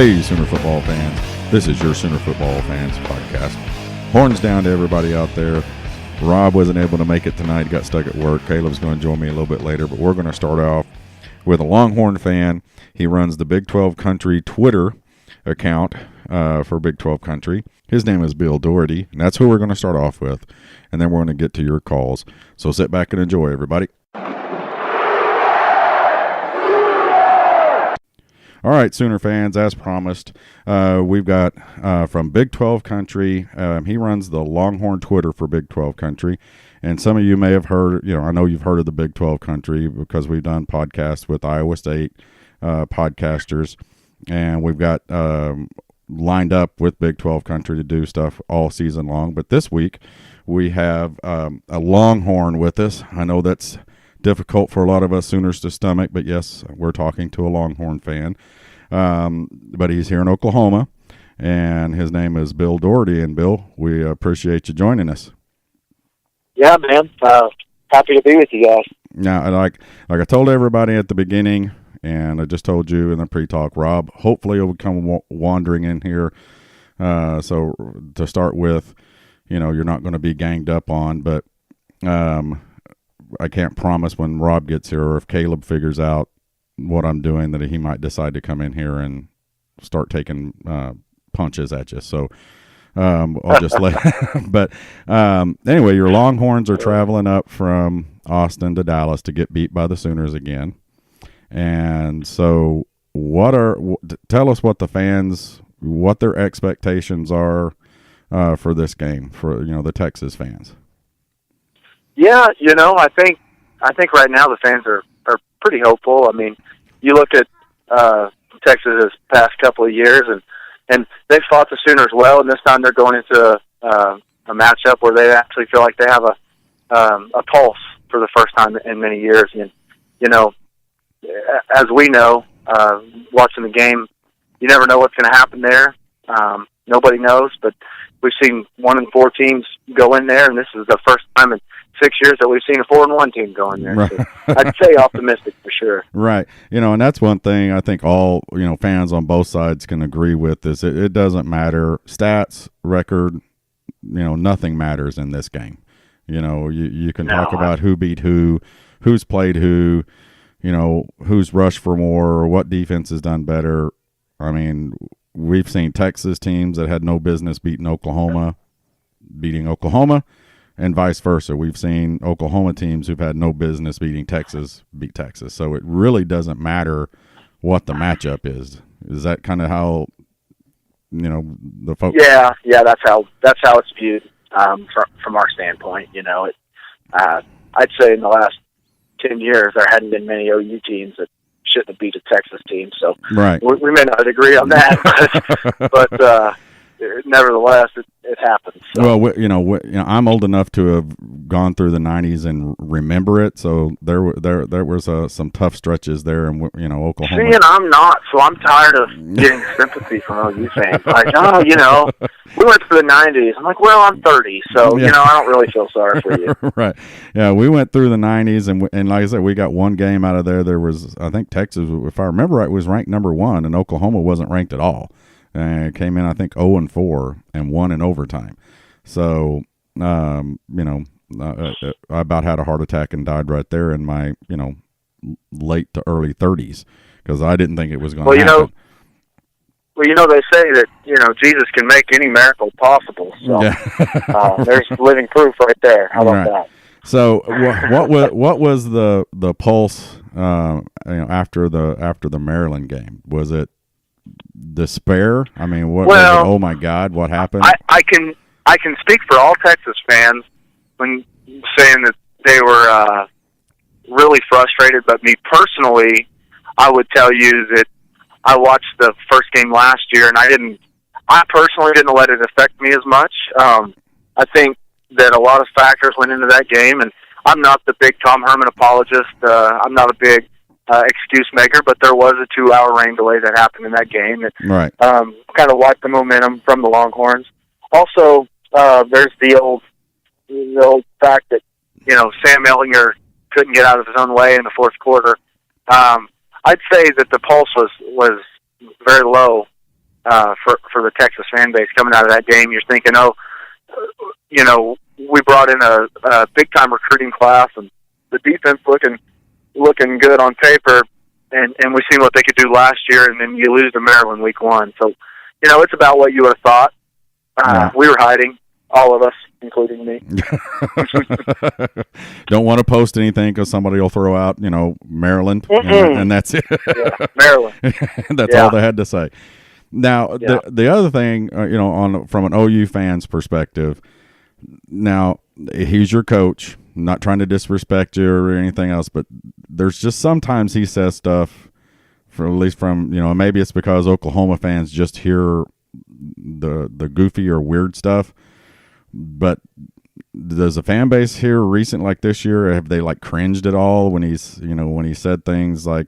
Hey, Sooner football fans. This is your Sooner Football Fans podcast. Horns down to everybody out there. Rob wasn't able to make it tonight. He got stuck at work. Caleb's going to join me a little bit later, but we're going to start off with a Longhorn fan. He runs the Big 12 Country Twitter account for Big 12 Country. His name is Bill Doherty, and that's who we're going to start off with, and then we're going to get to your calls. So sit back and enjoy, everybody. All right, Sooner fans, as promised, we've got from Big 12 Country. He runs the Longhorn Twitter for Big 12 Country. And some of you may have heard, I know you've heard of the Big 12 Country because we've done podcasts with Iowa State podcasters. And we've got lined up with Big 12 Country to do stuff all season long. But this week, we have a Longhorn with us. I know that's difficult for a lot of us Sooners to stomach, but yes, we're talking to a Longhorn fan. But he's here in Oklahoma, and his name is Bill Doherty. And Bill, we appreciate you joining us. Yeah, man. Happy to be with you guys. Now, like I told everybody at the beginning, and I just told you in the pre-talk, Rob, hopefully he'll come wandering in here. So to start with, you're not going to be ganged up on, but I can't promise when Rob gets here or if Caleb figures out what I'm doing that he might decide to come in here and start taking punches at you. So I'll just let but anyway, your Longhorns are traveling up from Austin to Dallas to get beat by the Sooners again. And so tell us what the fans, what their expectations are for this game for, the Texas fans. Yeah, I think right now the fans are pretty hopeful. I mean, you look at Texas' past couple of years, and they've fought the Sooners well, and this time they're going into a matchup where they actually feel like they have a pulse for the first time in many years. And as we know, watching the game, you never know what's going to happen there. Nobody knows, but we've seen 1-4 teams go in there, and this is the first time in 6 years that we've seen a 4-1 team go in there. Right. So I'd say optimistic for sure. Right. And that's one thing I think all, fans on both sides can agree with is it doesn't matter. Stats, record, nothing matters in this game. You can talk about who beat who's played who, who's rushed for more, or what defense has done better. I mean, we've seen Texas teams that had no business beating Oklahoma, and vice versa. We've seen Oklahoma teams who've had no business beating Texas beat Texas. So it really doesn't matter what the matchup is. Is that kind of how, the folks? Yeah, that's how it's viewed from our standpoint. I'd say in the last 10 years there hadn't been many OU teams that shouldn't have beat a Texas team. So right. we may not agree on that, but nevertheless, it happens. So. Well, I'm old enough to have gone through the '90s and remember it. So there was some tough stretches there, and Oklahoma. See, and I'm not, so I'm tired of getting sympathy from OU fans. Like, we went through the '90s. I'm like, well, I'm 30, so I don't really feel sorry for you. Right? Yeah, we went through the '90s, and like I said, we got one game out of there. There was, I think, Texas, if I remember right, was ranked number 1, and Oklahoma wasn't ranked at all. And it came in, I think, 0-4 and won in overtime. So, I about had a heart attack and died right there in my, late to early 30s because I didn't think it was going to happen. They say that, Jesus can make any miracle possible. So yeah. There's living proof right there. How about that? So what was the pulse after the Maryland game? Was it despair? I mean, what? Well, oh my God, what happened? I can speak for all Texas fans when saying that they were really frustrated. But me personally, I would tell you that I watched the first game last year, and I personally didn't let it affect me as much. I think that a lot of factors went into that game, and I'm not the big Tom Herman apologist. I'm not a big excuse maker, but there was a 2-hour rain delay that happened in that game that right. Kind of wiped the momentum from the Longhorns. Also, there's the old fact that Sam Ehlinger couldn't get out of his own way in the fourth quarter. I'd say that the pulse was very low for the Texas fan base coming out of that game. You're thinking, oh, we brought in a big time recruiting class, and the defense looking good on paper, and we seen what they could do last year, and then you lose to Maryland week 1. So, it's about what you would have thought. We were hiding, all of us, including me. Don't want to post anything because somebody will throw out, Maryland, and that's it. Yeah, Maryland. That's all they had to say. Now, the other thing, from an OU fan's perspective, now he's your coach. I'm not trying to disrespect you or anything else, but there's just sometimes he says stuff, at least from maybe it's because Oklahoma fans just hear the goofy or weird stuff. But does the fan base here recent like this year, have they cringed at all when when he said things like,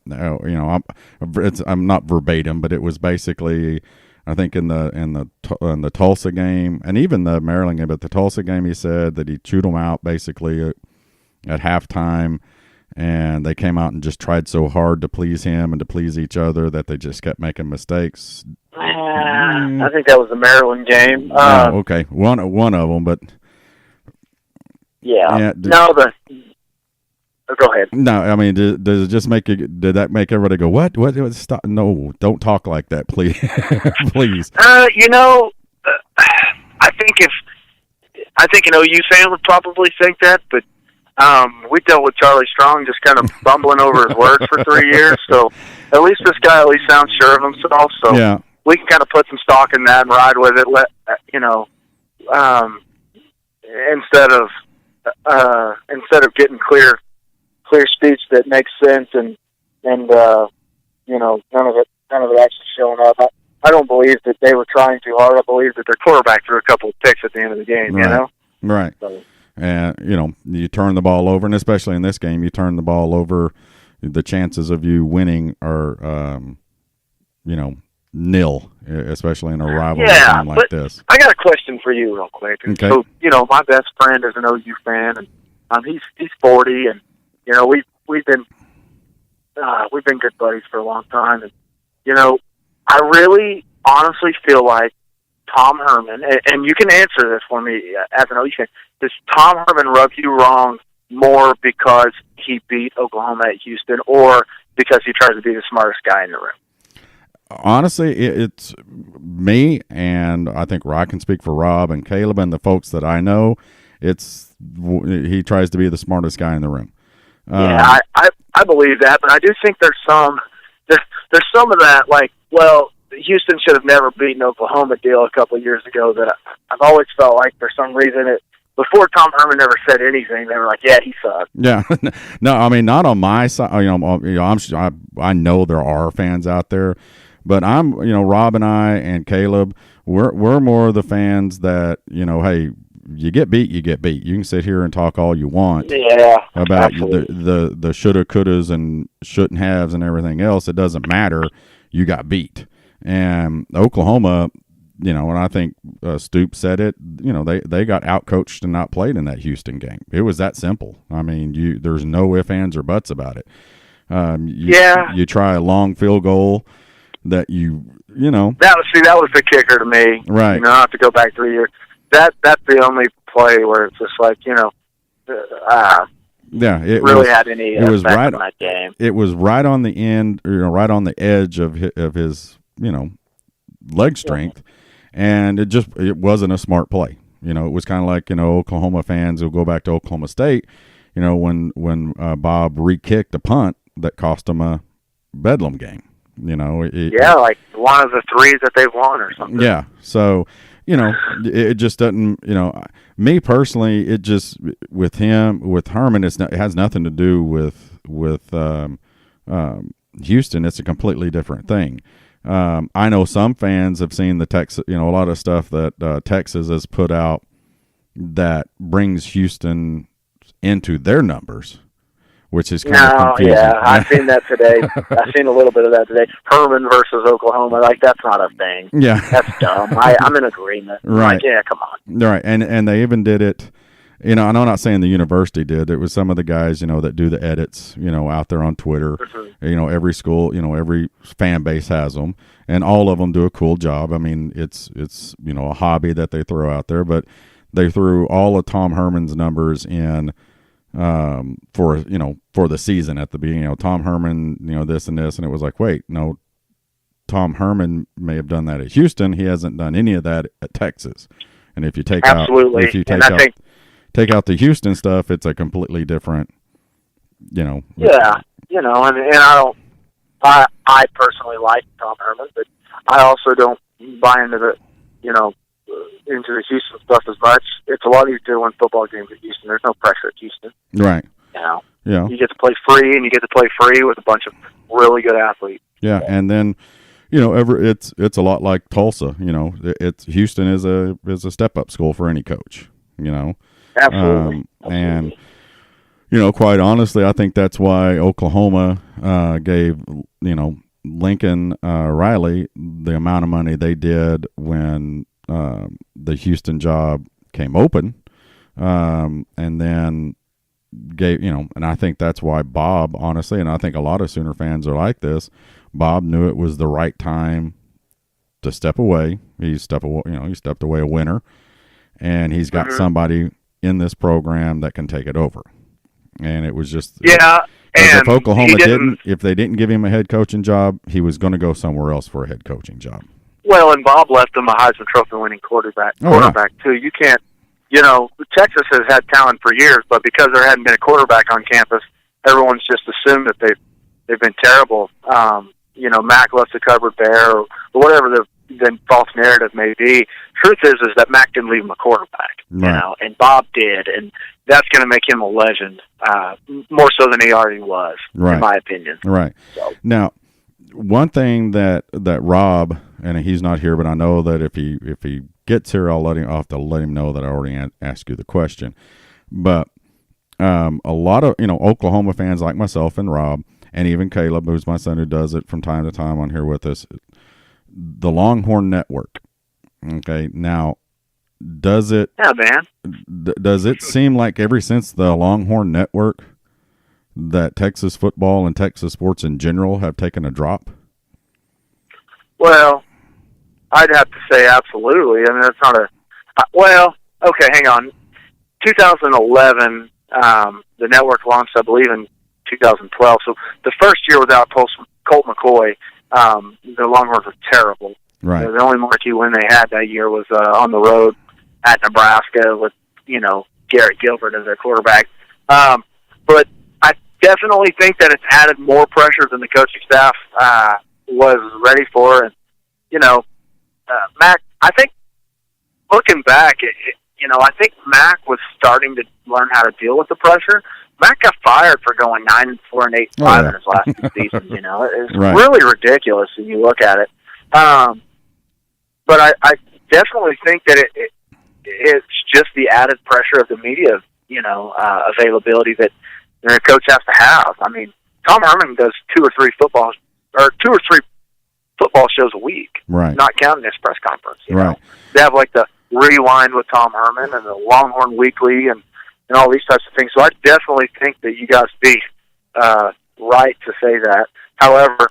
I'm not verbatim, but it was basically, I think in the Tulsa game and even the Maryland game, but the Tulsa game, he said that he chewed them out basically at halftime, and they came out and just tried so hard to please him and to please each other that they just kept making mistakes. I think that was the Maryland game. Okay, one of them, but yeah. Go ahead. No, I mean, does it just did that make everybody go, what? Stop. No, don't talk like that, please. Please. I think an OU fan would probably think that, but we dealt with Charlie Strong just kind of bumbling over his words for 3 years, so at least this guy sounds sure of himself, so yeah. We can kind of put some stock in that and ride with it, instead of getting clear speech that makes sense and none of it actually showing up. I don't believe that they were trying too hard. I believe that their quarterback threw a couple of picks at the end of the game. Right. Right. So, and you turn the ball over, and especially in this game, you turn the ball over. The chances of you winning are, nil, especially in a rivalry game like this. I got a question for you, real quick. Okay. So, my best friend is an OU fan, and he's 40, and we've been good buddies for a long time, and I really honestly feel like Tom Herman, and you can answer this for me as an OU fan, does Tom Herman rub you wrong more because he beat Oklahoma at Houston, or because he tries to be the smartest guy in the room? Honestly, it's me, and I think I can speak for Rob and Caleb and the folks that I know. He tries to be the smartest guy in the room. Yeah, I believe that, but I do think there's some of that, Houston should have never beaten Oklahoma deal a couple of years ago that I've always felt like for some reason before Tom Herman ever said anything, they were like, yeah, he sucked. Yeah. No, I mean, not on my side. I know there are fans out there, but Rob and I and Caleb, we're more the fans that, hey, you get beat, you get beat. You can sit here and talk all you want about the shoulda, couldas, and shouldn't haves and everything else. It doesn't matter. You got beat. And Oklahoma, and I think Stoops said it, they got outcoached and outplayed in that Houston game. It was that simple. I mean, there's no ifs, ands, or buts about it. You try a long field goal that that was the kicker to me. Right. I have to go back 3 years. That's the only play where it's just like, it really had any it was effect right on that game. It was right on the end, right on the edge of his leg strength, and it wasn't a smart play. It was kind of like Oklahoma fans will go back to Oklahoma State, when Bob re-kicked a punt that cost them a Bedlam game. Like one of the threes that they've won or something. Yeah, so. It just doesn't, me personally, it just, with Herman, it has nothing to do with Houston. It's a completely different thing. I know some fans have seen the Texas, a lot of stuff that Texas has put out that brings Houston into their numbers, which is kind of confusing. Yeah, I've seen that today. I've seen a little bit of that today. Herman versus Oklahoma, that's not a thing. Yeah. That's dumb. I'm in agreement. Right. Yeah, come on. Right, and they even did it, you know, and I'm not saying the university did. It was some of the guys, you know, that do the edits, you know, out there on Twitter. Mm-hmm. You know, every school, you know, every fan base has them, and all of them do a cool job. I mean, it's you know, a hobby that they throw out there, but they threw all of Tom Herman's numbers in for, you know, for the season at the beginning. You know, Tom Herman, you know, this and this, and it was like, wait, no, Tom Herman may have done that at Houston. He hasn't done any of that at Texas. And if you take Absolutely. out, if you take out the Houston stuff, it's a completely different, you know. Yeah, you know, and I personally like Tom Herman, but I also don't buy into the, you know, into the Houston stuff as much. It's a lot easier to win football games at Houston. There's no pressure at Houston. Right. You know. Yeah. You get to play free, and you get to play free with a bunch of really good athletes. Yeah, and then, you know, it's a lot like Tulsa. You know, it's Houston is a step up school for any coach. You know. Absolutely. And, you know, quite honestly, I think that's why Oklahoma gave, you know, Lincoln Riley the amount of money they did when the Houston job came open, and then gave, you know, and I think that's why Bob, honestly, and I think a lot of Sooner fans are like this, Bob knew it was the right time to step away. He stepped away a winner, and he's got somebody in this program that can take it over. And it was just, yeah. And if Oklahoma if they didn't give him a head coaching job, he was going to go somewhere else for a head coaching job. Well, and Bob left him a Heisman Trophy winning quarterback too. You can't, you know, Texas has had talent for years, but because there hadn't been a quarterback on campus, everyone's just assumed that they've been terrible. You know, Mac left the cupboard bare, or whatever the false narrative may be. Truth is that Mac didn't leave him a quarterback, right. You know, and Bob did, and that's going to make him a legend, more so than he already was, right. in my opinion. Right. So. Now, one thing that Rob, and he's not here, but I know that if he gets here, I'll have to let him know that I already asked you the question. But a lot of, you know, Oklahoma fans like myself and Rob, and even Caleb, who's my son, who does it from time to time on here with us, the Longhorn Network. Okay, now does it seem like ever since the Longhorn Network that Texas football and Texas sports in general have taken a drop? Well, I'd have to say absolutely. I mean, that's not a well. Okay, hang on. 2011, the network launched, I believe, in 2012. So the first year without Colt McCoy, the Longhorns were terrible. Right. The only marquee win they had that year was on the road at Nebraska with, you know, Garrett Gilbert as their quarterback. But I definitely think that it's added more pressure than the coaching staff was ready for. And, you know, Mac, I think looking back, you know, I think Mac was starting to learn how to deal with the pressure. Mac got fired for going 9-4 and 8-5 in his last two seasons. You know, it's right. really ridiculous when you look at it. But I definitely think that it's just the added pressure of the media, you know, availability that a coach has to have. I mean, Tom Herman does two or three football shows a week, right? Not counting his press conference. You right. know? They have like the Rewind with Tom Herman and the Longhorn Weekly and all these types of things. So I definitely think that you guys be right to say that. However,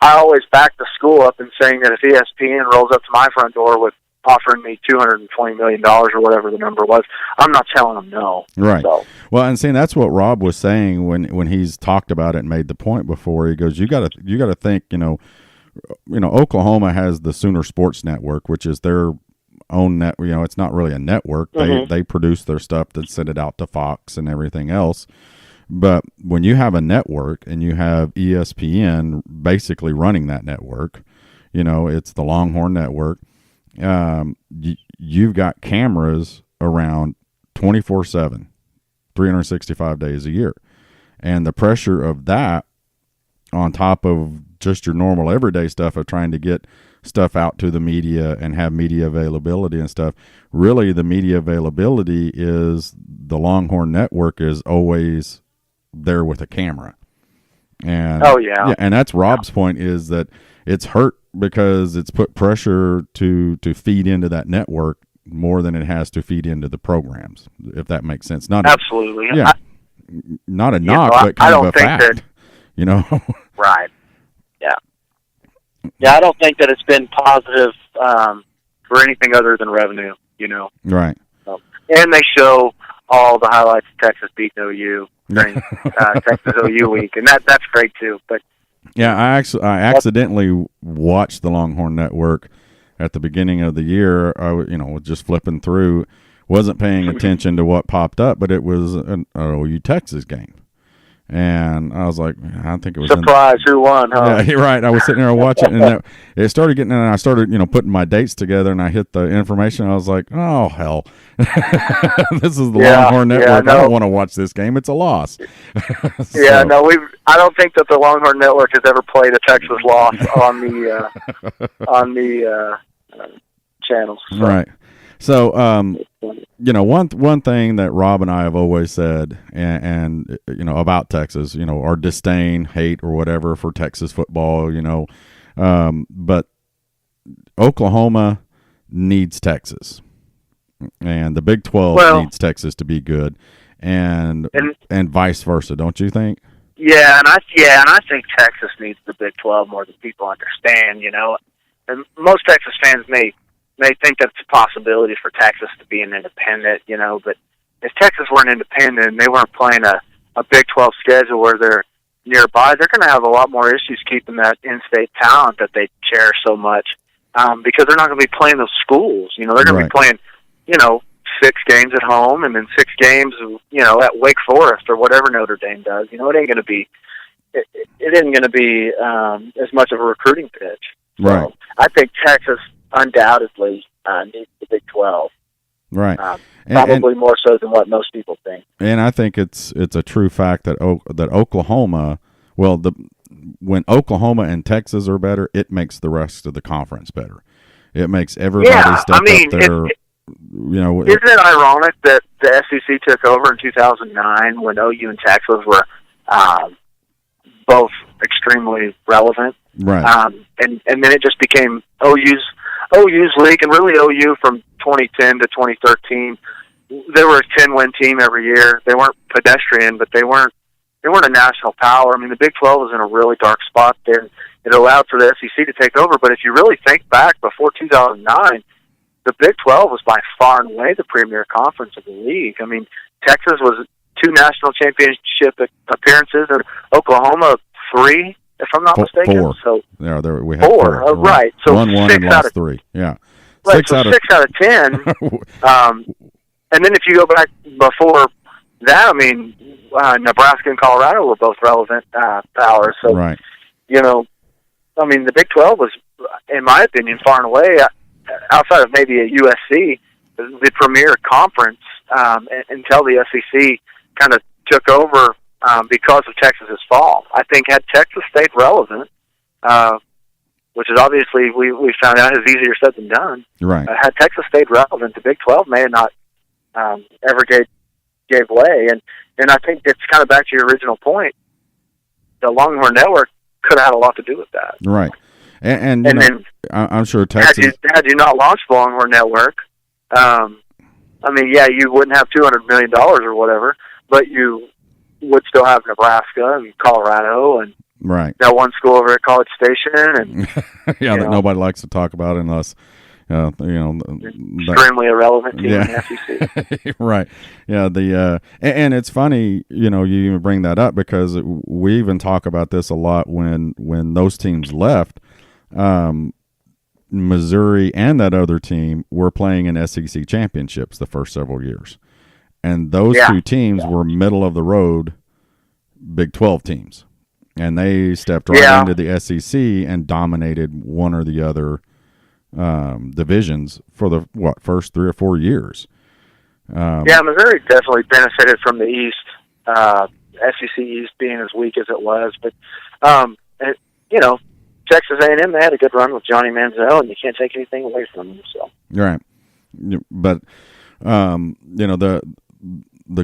I always back the school up in saying that if ESPN rolls up to my front door with offering me $220 million or whatever the number was, I'm not telling them no. Right. So. Well, and seeing that's what Rob was saying when he's talked about it and made the point before. He goes, you got to think, you know, Oklahoma has the Sooner Sports Network, which is their own net. You know, it's not really a network. They produce their stuff that send it out to Fox and everything else. But when you have a network and you have ESPN basically running that network, you know, it's the Longhorn Network. You've got cameras around 24/7, 365 days a year. And the pressure of that on top of just your normal everyday stuff of trying to get stuff out to the media and have media availability and stuff, really the media availability is the Longhorn Network is always there with a camera. And and that's Rob's point, is that it's hurt because it's put pressure to feed into that network more than it has to feed into the programs, if that makes sense. Not absolutely. Not a knock, but I kind of don't a think fact. that, You know, right? Yeah, yeah. I don't think that it's been positive for anything other than revenue. right? And they show all the highlights of Texas beating OU during Texas OU week, and that's great too. But yeah, I accidentally watched the Longhorn Network at the beginning of the year. I was just flipping through, wasn't paying attention to what popped up, but it was an OU Texas game. And I was like, I think it was surprise, who won, huh? Yeah, you're right. I was sitting there watching, and it started getting, and I started, putting my dates together, and I hit the information. I was like, oh hell, this is the Longhorn Network. No. I don't want to watch this game. It's a loss. Yeah, no, I don't think that the Longhorn Network has ever played a Texas loss on the channels. So. Right. So, one thing that Rob and I have always said, and about Texas, our disdain, hate, or whatever for Texas football, but Oklahoma needs Texas, and the Big 12 needs Texas to be good, and vice versa, don't you think? Yeah, and I think Texas needs the Big 12 more than people understand. And most Texas fans may think that it's a possibility for Texas to be an independent, but if Texas were an independent and they weren't playing a Big 12 schedule where they're nearby, they're going to have a lot more issues keeping that in-state talent that they cherish so much, because they're not going to be playing those schools. They're going to be playing, 6 games at home and then 6 games, at Wake Forest or whatever Notre Dame does. It ain't going to be, it isn't going to be as much of a recruiting pitch. Right. So I think Texas undoubtedly needs the Big 12. Right. Probably more so than what most people think. And I think it's a true fact that Oklahoma, when Oklahoma and Texas are better, it makes the rest of the conference better. It makes everybody step up there. Isn't it ironic that the SEC took over in 2009 when OU and Texas were both extremely relevant? Right. And then it just became OU's league, and really OU from 2010 to 2013. They were a 10-win team every year. They weren't pedestrian, but they weren't a national power. I mean, the Big 12 was in a really dark spot there. It allowed for the SEC to take over, but if you really think back before 2009, the Big 12 was by far and away the premier conference of the league. I mean, Texas was 2 national championship appearances, and Oklahoma 3, if I'm not mistaken. 4. So yeah, we had 4. Oh, right. So 1 6 and out lost of 3. Yeah. Right. 6 out of 10. And then if you go back before that, I mean, Nebraska and Colorado were both relevant powers. So, right. I mean, the Big 12 was, in my opinion, far and away, outside of maybe a USC, the premier conference until the SEC kind of took over because of Texas's fall. I think had Texas stayed relevant, which is obviously we found out is easier said than done. Right. Had Texas stayed relevant, the Big 12 may have not ever gave way, and I think it's kind of back to your original point. The Longhorn Network could have had a lot to do with that. Right. And then I'm sure Texas had you not launched the Longhorn Network, I mean, yeah, you wouldn't have $200 million or whatever, but you would still have Nebraska and Colorado and right. that one school over at College Station, and that nobody likes to talk about unless extremely irrelevant team in the SEC. Right. Yeah. And it's funny, you even bring that up because we even talk about this a lot when those teams left. Missouri and that other team were playing in SEC championships the first several years, and those 2 teams were middle of the road Big 12 teams, and they stepped right into the SEC and dominated one or the other divisions for the first 3 or 4 years. Missouri definitely benefited from the East, SEC East being as weak as it was, but Texas A&M, they had a good run with Johnny Manziel, and you can't take anything away from them. So right, but the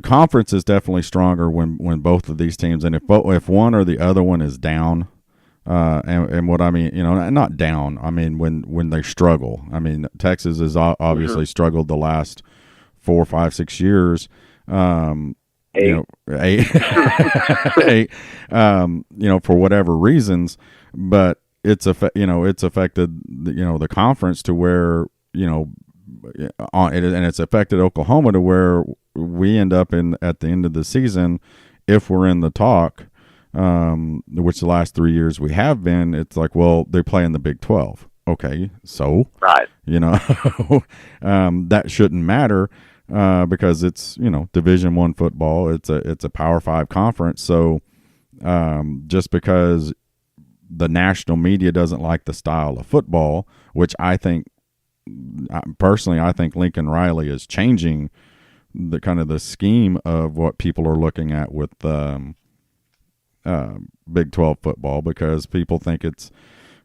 conference is definitely stronger when both of these teams, and if one or the other one is down, And what I mean, not down. I mean when they struggle. I mean Texas has obviously struggled the last 4, 5, 6 years. Eight. Eight, eight, for whatever reasons, but it's affected the conference to where and it's affected Oklahoma to where we end up at the end of the season, if we're in the talk, which the last 3 years we have been. It's like, well, they play in the Big 12. Okay, so right, that shouldn't matter. Because it's Division I football, it's a Power 5 conference. So just because the national media doesn't like the style of football, which I think Lincoln Riley is changing the kind of the scheme of what people are looking at with Big 12 football, because people think it's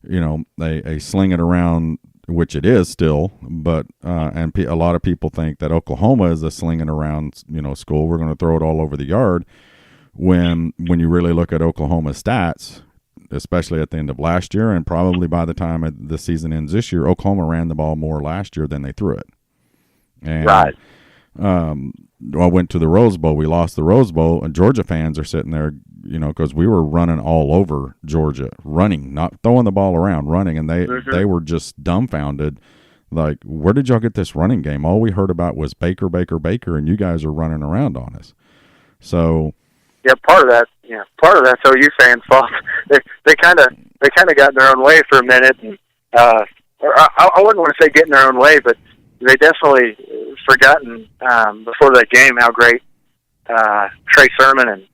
a sling it around, which it is still, but and a lot of people think that Oklahoma is a slinging around school. We're going to throw it all over the yard. When you really look at Oklahoma's stats, especially at the end of last year, and probably by the time the season ends this year, Oklahoma ran the ball more last year than they threw it. And, right. I went to the Rose Bowl. We lost the Rose Bowl, and Georgia fans are sitting there, because we were running all over Georgia, running, not throwing the ball around, running, and they were just dumbfounded. Like, where did y'all get this running game? All we heard about was Baker, Baker, Baker, and you guys are running around on us. So, yeah, part of that's OU fans' fault. They kind of got in their own way for a minute, and or I wouldn't want to say get in their own way, but they definitely forgotten before that game how great Trey Sermon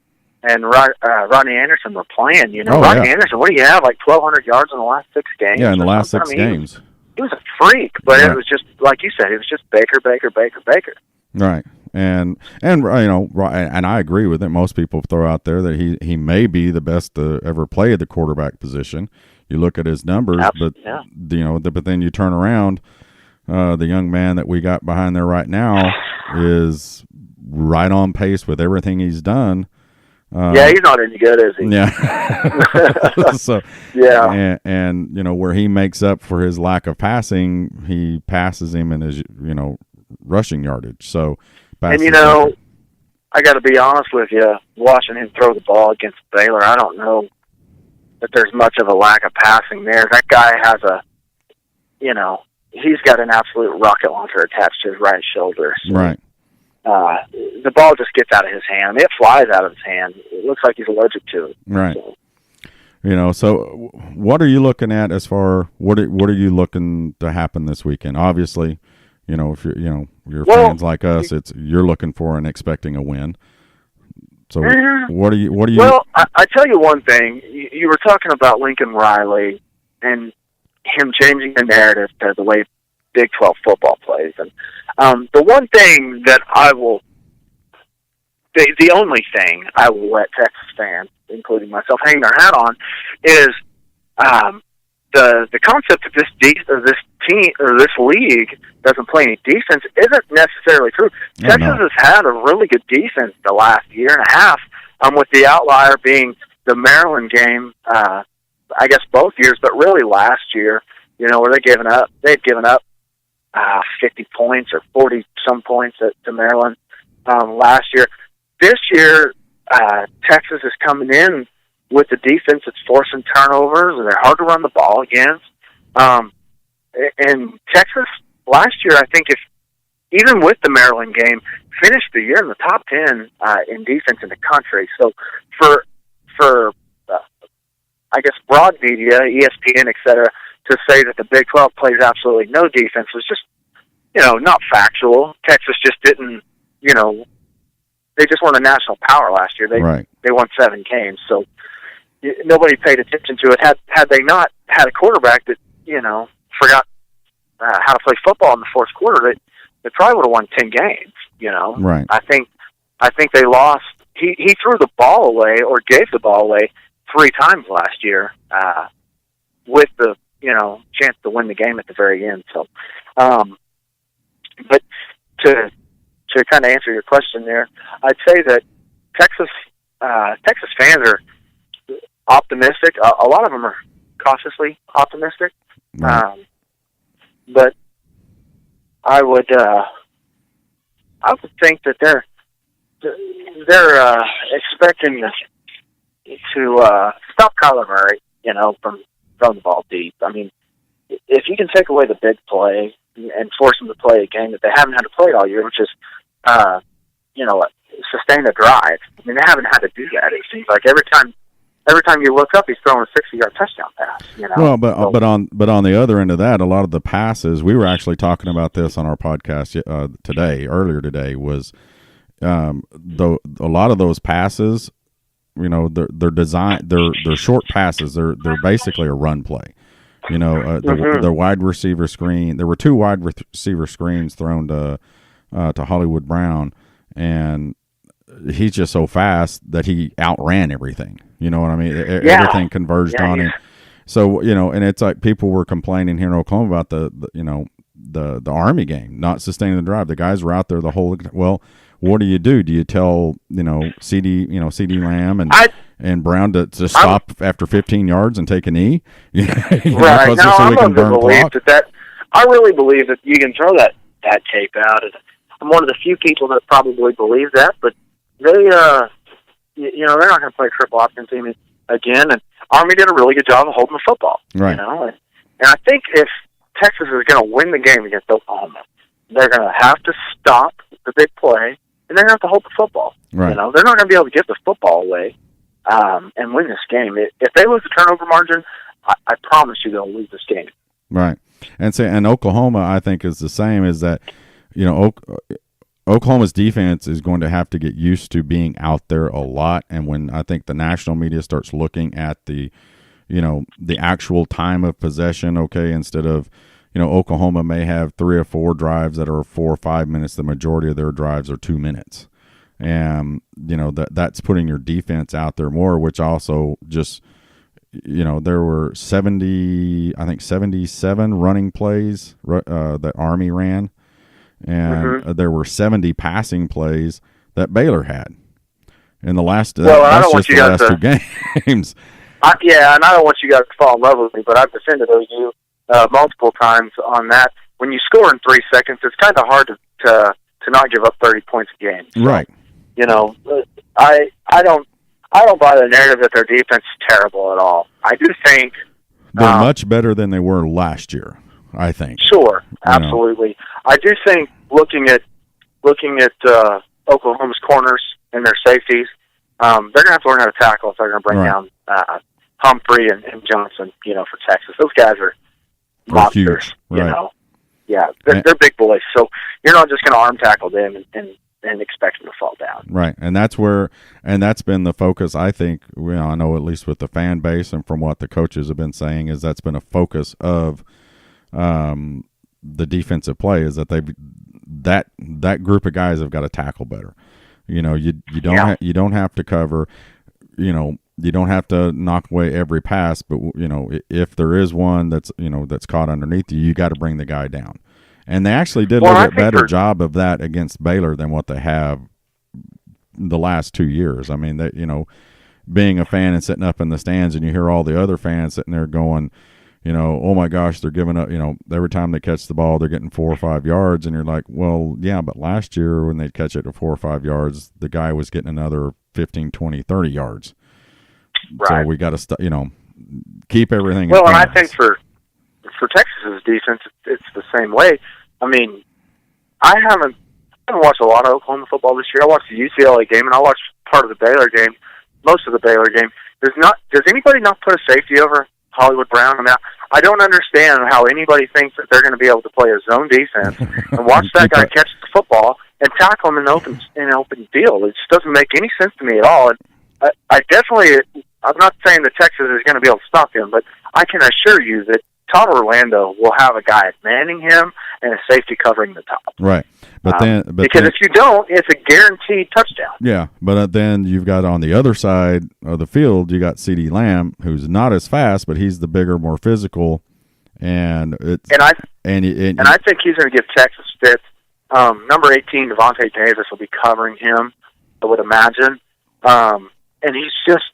and Rodney Anderson were playing. Rodney Anderson, what do you have, like 1,200 yards in the last 6 games? Yeah, in the last 6 games. He was a freak, but it was just, like you said, it was just Baker, Baker, Baker, Baker. Right. And I agree with it. Most people throw out there that he may be the best to ever play at the quarterback position. You look at his numbers, but then you turn around, the young man that we got behind there right now is right on pace with everything he's done. He's not any good, is he? Yeah. So yeah, and where he makes up for his lack of passing, he passes him in his rushing yardage. So, and I got to be honest with you, watching him throw the ball against Baylor, I don't know that there's much of a lack of passing there. That guy has he's got an absolute rocket launcher attached to his right shoulder. So, right. The ball just gets out of his hand. I mean, it flies out of his hand. It looks like he's allergic to it. Right. So what are you looking at as far what are you looking to happen this weekend? Obviously, if you're fans like us, you're looking for and expecting a win. So what do you? Well, I tell you one thing. You were talking about Lincoln Riley and him changing the narrative to the way Big 12 football plays, and the one thing that the only thing I will let Texas fans, including myself, hang their hat on is the concept of this team or this league doesn't play any defense isn't necessarily true. Texas has had a really good defense the last year and a half, with the outlier being the Maryland game. I guess both years, but really last year, where they'd given up 50 points or 40 some points to Maryland last year. This year, Texas is coming in with the defense that's forcing turnovers, and they're hard to run the ball against. And Texas last year, I think, even with the Maryland game, finished the year in the top 10 in defense in the country. So for I guess broad media, ESPN, et cetera, to say that the Big 12 plays absolutely no defense was just, not factual. Texas just didn't, they just weren't a national power last year. They won 7 games, so nobody paid attention to it. Had they not had a quarterback that, forgot how to play football in the fourth quarter, they probably would have won 10 games, Right. I think they lost. He threw the ball away or gave the ball away 3 times last year, with the, chance to win the game at the very end. So, but to kind of answer your question there, I'd say that Texas fans optimistic. A lot of them are cautiously optimistic. Right. But I would think that they're expecting to stop Kyler Murray, from throwing the ball deep. I mean, if you can take away the big play and force them to play a game that they haven't had to play all year, which is, sustain a drive. I mean, they haven't had to do that. It seems like every time you look up, he's throwing a 60-yard touchdown pass. Well, but on the other end of that, a lot of the passes, we were actually talking about this on our podcast earlier today, was a lot of those passes, they're designed, they're short passes. They're basically a run play. The wide receiver screen. There were 2 wide receiver screens thrown to Hollywood Brown, and he's just so fast that he outran everything. You know what I mean? Everything converged on him. So, and it's like people were complaining here in Oklahoma about the Army game, not sustaining the drive. The guys were out there the whole, well, what do? Do you tell, CD Lamb and Brown to stop after 15 yards and take a knee? Right. No, I'm of the belief that I really believe that you can throw that tape out. I'm one of the few people that probably believe that, but they, they're not going to play triple option team again. And Army did a really good job of holding the football. Right. And I think if Texas is going to win the game against Oklahoma, they're going to have to stop the big play, and they're going to have to hold the football. Right. They're not going to be able to give the football away and win this game. If they lose the turnover margin, I promise you they'll lose this game. Right. And Oklahoma, I think, is the same. Is that Oklahoma's defense is going to have to get used to being out there a lot. And when I think the national media starts looking at the actual time of possession, instead of, Oklahoma may have 3 or 4 drives that are 4 or 5 minutes. The majority of their drives are 2 minutes. And, that's putting your defense out there more, which also just, there were 77 running plays that Army ran. And there were 70 passing plays that Baylor had in the last. That's just the last 2 games. And I don't want you guys to fall in love with me, but I've defended OU multiple times on that. When you score in 3 seconds, it's kind of hard to not give up 30 points a game. So, right. I don't buy the narrative that their defense is terrible at all. I do think they're much better than they were last year. I think. Sure, absolutely. I do think looking at Oklahoma's corners and their safeties, they're going to have to learn how to tackle if they're going to bring down Humphrey and Johnson. For Texas, those guys are monsters. Huge. Right. Yeah, they're big boys. So you're not just going to arm tackle them and expect them to fall down. Right, and that's been the focus. I think. I know at least with the fan base and from what the coaches have been saying is that's been a focus of. The defensive play is that that group of guys have got to tackle better. You don't have to cover. You don't have to knock away every pass, but if there is one that's caught underneath you, you got to bring the guy down. And they actually did a little bit better job of that against Baylor than what they have the last 2 years. I mean, that being a fan and sitting up in the stands and you hear all the other fans sitting there going. Oh my gosh, they're giving up, every time they catch the ball, they're getting 4 or 5 yards. And you're like, well, yeah, but last year when they'd catch it to 4 or 5 yards, the guy was getting another 15, 20, 30 yards. Right. So we got to, keep everything. Well, and I think for Texas's defense, it's the same way. I mean, I haven't watched a lot of Oklahoma football this year. I watched the UCLA game and I watched part of the Baylor game, most of the Baylor game. Does anybody not put a safety over Hollywood Brown? I mean, I don't understand how anybody thinks that they're going to be able to play a zone defense and watch that guy catch the football and tackle him in open field. It just doesn't make any sense to me at all. And I'm not saying that Texas is going to be able to stop him, but I can assure you that Todd Orlando will have a guy manning him and a safety covering the top. Right. Because if you don't, it's a guaranteed touchdown. Yeah, but then you've got on the other side of the field, you got CD Lamb, who's not as fast, but he's the bigger, more physical, and I think he's going to give Texas fits. Number 18, Devontae Davis, will be covering him, I would imagine, and he's just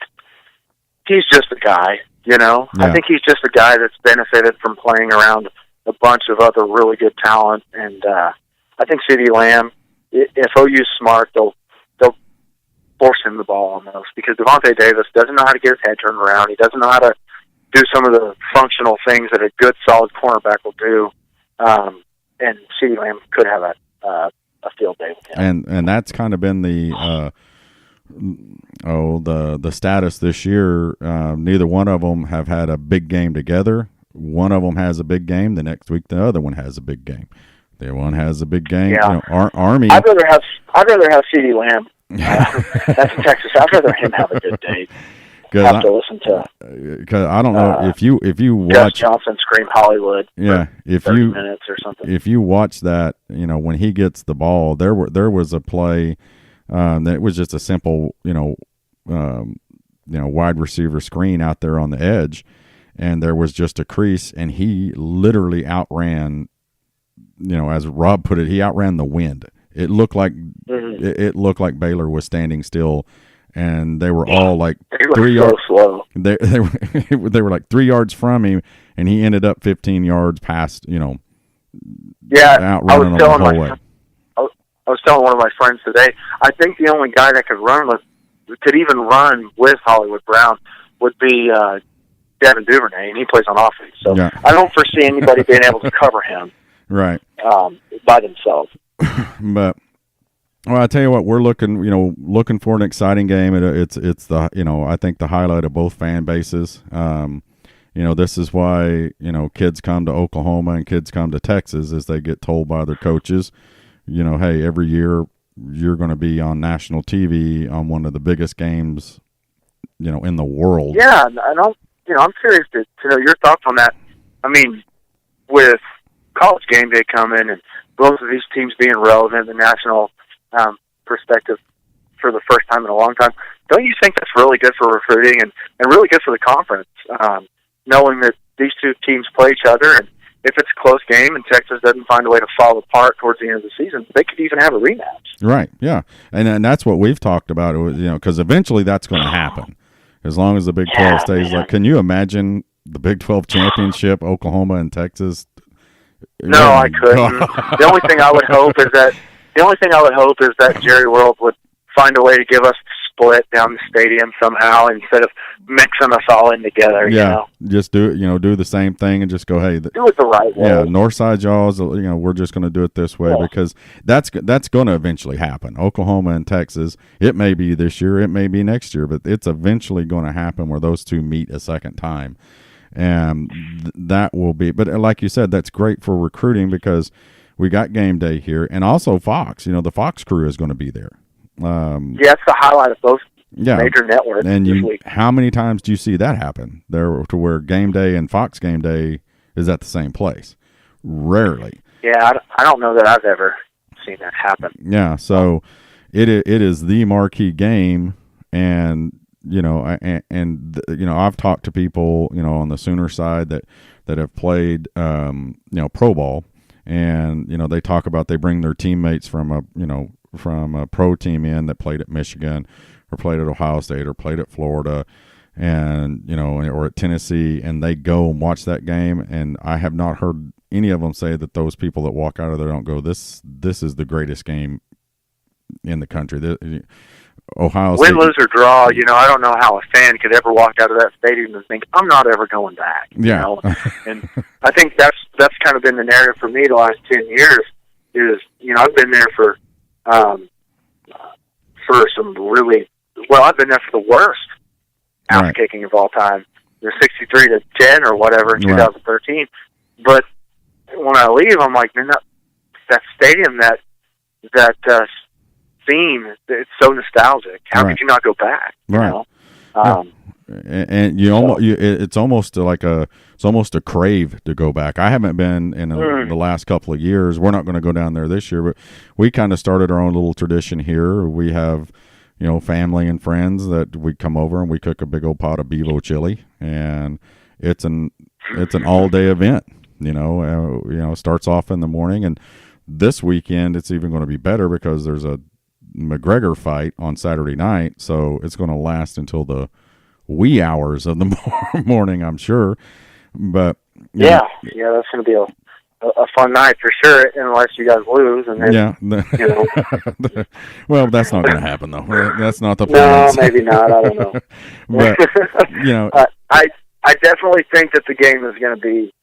he's just a guy, you know. Yeah. I think he's just a guy that's benefited from playing around a bunch of other really good talent, and I think CeeDee Lamb, if OU's smart, they'll force him the ball almost, because Devontae Davis doesn't know how to get his head turned around. He doesn't know how to do some of the functional things that a good, solid cornerback will do, and CeeDee Lamb could have a field day with him. And that's kind of been the the status this year. Neither one of them have had a big game together. One of them has a big game. The next week, the other one has a big game. The other one has a big game. Yeah. You know, Army. I'd rather have CeeDee Lamb. That's in Texas. I'd rather him have a good day. Have to listen to. Because I don't know if you watch Gus Johnson scream Hollywood. Yeah, if 30 you minutes or something. If you watch that, you know, when he gets the ball, there was a play that was just a simple, wide receiver screen out there on the edge, and there was just a crease, and he literally outran, as Rob put it, he outran the wind. It looked like it looked like Baylor was standing still, and they were all like 3 yards slow. They were like 3 yards from him, and he ended up 15 yards past. Yeah, outrunning them the whole way. I was telling one of my friends today, I think the only guy that could even run with Hollywood Brown would be Devin Duvernay, and he plays on offense. So yeah. I don't foresee anybody being able to cover him right by themselves. But I tell you what, we're looking for an exciting game. It's the I think the highlight of both fan bases. This is why kids come to Oklahoma and kids come to Texas, as they get told by their coaches, hey, every year you're going to be on national TV on one of the biggest games, in the world. Yeah, I'm curious to know your thoughts on that. I mean, with College Game Day coming and both of these teams being relevant in the national perspective for the first time in a long time, don't you think that's really good for recruiting and really good for the conference, knowing that these two teams play each other, and if it's a close game and Texas doesn't find a way to fall apart towards the end of the season, they could even have a rematch. Right, yeah. And that's what we've talked about, because eventually that's going to happen. As long as the Big 12 stays like, can you imagine the Big 12 championship, Oklahoma and Texas? No, I couldn't. The only thing I would hope is that Jerry World would find a way to give us the split down the stadium somehow instead of mixing us all in together. Yeah, just do it. Do the same thing and just go, hey, do it the right way. Yeah, Northside Jaws. We're just going to do it this way because that's going to eventually happen. Oklahoma and Texas. It may be this year, it may be next year, but it's eventually going to happen where those two meet a second time. And that will be, but like you said, that's great for recruiting because we got game day here, and also Fox. The Fox crew is going to be there. It's the highlight of both major networks. And this week. How many times do you see that happen? There to where game day and Fox game day is at the same place. Rarely. Yeah, I don't know that I've ever seen that happen. Yeah, so it is the marquee game, and. I've talked to people, on the Sooner side that have played, pro ball, and they talk about they bring their teammates from a pro team in that played at Michigan, or played at Ohio State, or played at Florida, and or at Tennessee, and they go and watch that game, and I have not heard any of them say that those people that walk out of there don't go, this is the greatest game in the country. Ohio State. Win, lose, or draw, I don't know how a fan could ever walk out of that stadium and think, I'm not ever going back. Yeah. And I think that's kind of been the narrative for me the last 10 years is, I've been there for some really, I've been there for the worst ass kicking of all time. 63-10 or whatever in 2013. But when I leave, I'm like, man, that stadium, that theme, it's so nostalgic. How could you not go back? And it's almost a crave to go back. I haven't been in the last couple of years. We're not going to go down there this year, but we kind of started our own little tradition here. We have family and friends that we come over and we cook a big old pot of Bevo chili, and it's an all day event. It starts off in the morning, and this weekend it's even going to be better because there's a McGregor fight on Saturday night, so it's going to last until the wee hours of the morning, I'm sure. But yeah, that's going to be a fun night for sure, unless you guys lose. And then, yeah. Well, that's not going to happen though. That's not the plan. plan. No, maybe not. I don't know. But I definitely think that the game is going to be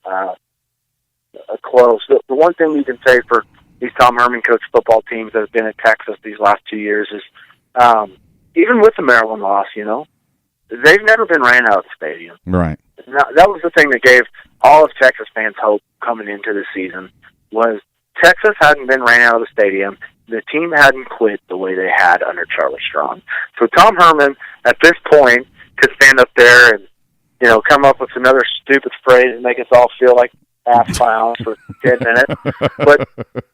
close. The one thing you can say for these Tom Herman coached football teams that have been at Texas these last 2 years is, even with the Maryland loss, they've never been ran out of the stadium. Right. Now, that was the thing that gave all of Texas fans hope coming into the season, was Texas hadn't been ran out of the stadium. The team hadn't quit the way they had under Charlie Strong. So Tom Herman, at this point, could stand up there and, come up with another stupid phrase and make us all feel like ass clowns for 10 minutes. But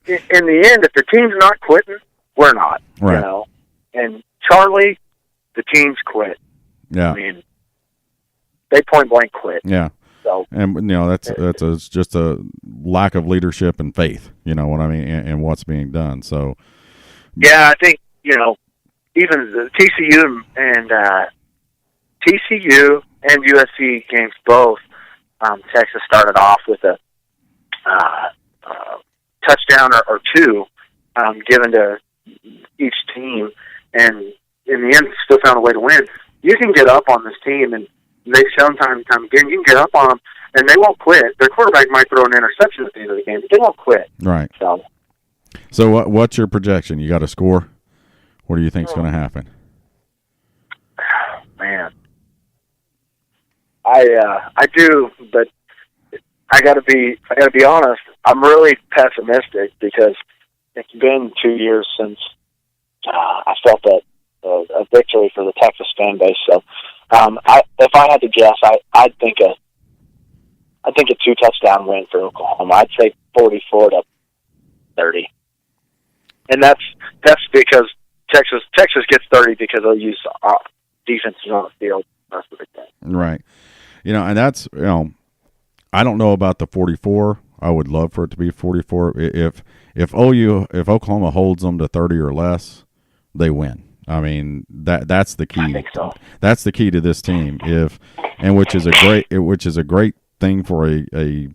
in the end, if the team's not quitting, we're not. Right. And Charlie, the team's quit. Yeah. I mean, they point blank quit. Yeah. So, and that's just a lack of leadership and faith. You know what I mean, and what's being done. So. Yeah, I think even the TCU and USC games both. Texas started off with a touchdown or two given to each team, and in the end, still found a way to win. You can get up on this team, and they've shown time and time again, you can get up on them, and they won't quit. Their quarterback might throw an interception at the end of the game, but they won't quit. Right. So what's your projection? You got a score? What do you think's going to happen? Man, I do, but I gotta be honest. I'm really pessimistic because it's been 2 years since I felt that a victory for the Texas fan base. So, if I had to guess, I'd think a 2-touchdown win for Oklahoma. I'd say 44-30, and that's because Texas gets 30 because they'll use defenses on the field. That's the big thing. Right. And that's, I don't know about the 44. I would love for it to be 44. If Oklahoma holds them to 30 or less, they win. I mean, that's the key. I think so. That's the key to this team. Which is a great thing for a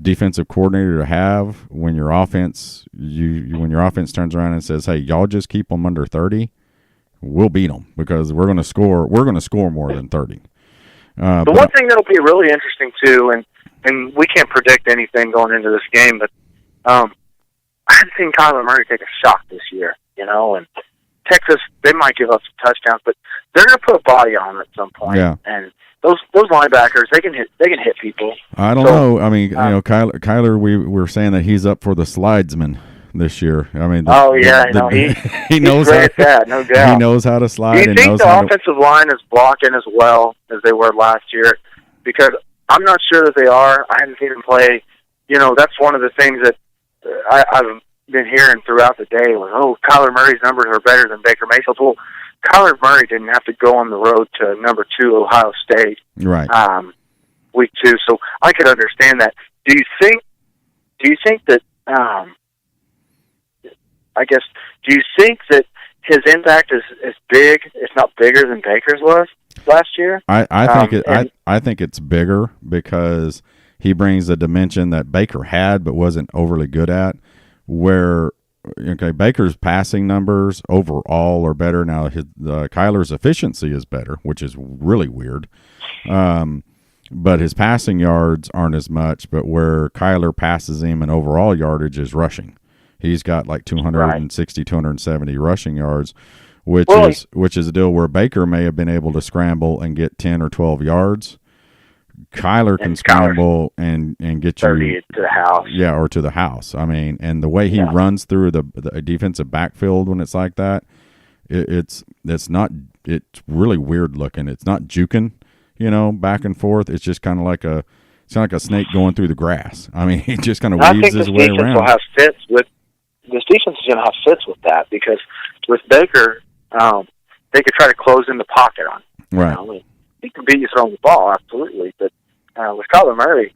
defensive coordinator to have when your offense turns around and says, "Hey, y'all just keep them under 30. We'll beat them because we're going to score. We're going to score more than 30." The one thing that'll be really interesting too, and we can't predict anything going into this game, but I haven't seen Kyler Murray take a shot this year, and Texas, they might give up some touchdowns, but they're going to put a body on it at some point. Yeah. And those linebackers, they can hit people. I don't know. I mean, Kyler, we were saying that he's up for the slidesman this year. I mean, he knows great at that, no doubt. He knows how to slide. Do you think the offensive line is blocking as well as they were last year? Because I'm not sure that they are. I haven't seen them play. That's one of the things that I've been hearing throughout the day. Kyler Murray's numbers are better than Baker Mayfield's. Well, Kyler Murray didn't have to go on the road to number 2 Ohio State, right? Week 2, so I could understand that. Do you think that? Do you think that his impact is big, if not bigger than Baker's was last year? I think it's bigger because he brings a dimension that Baker had but wasn't overly good at. Where Baker's passing numbers overall are better now. Kyler's efficiency is better, which is really weird. But his passing yards aren't as much. But where Kyler passes him in overall yardage is rushing. He's got like 260, 270 rushing yards, which is a deal where Baker may have been able to scramble and get 10 or 12 yards. Kyler can scramble and get 30 you to the house. Yeah, or to the house. I mean, and the way he runs through the defensive backfield when it's like that, it's really weird looking. It's not juking, back and forth. It's just kind of like a snake going through the grass. I mean, he just kind of weaves his way around. This defense is going to have fits with that because with Baker, they could try to close in the pocket on him. Right. He can beat you throwing the ball, absolutely. But with Kyler Murray,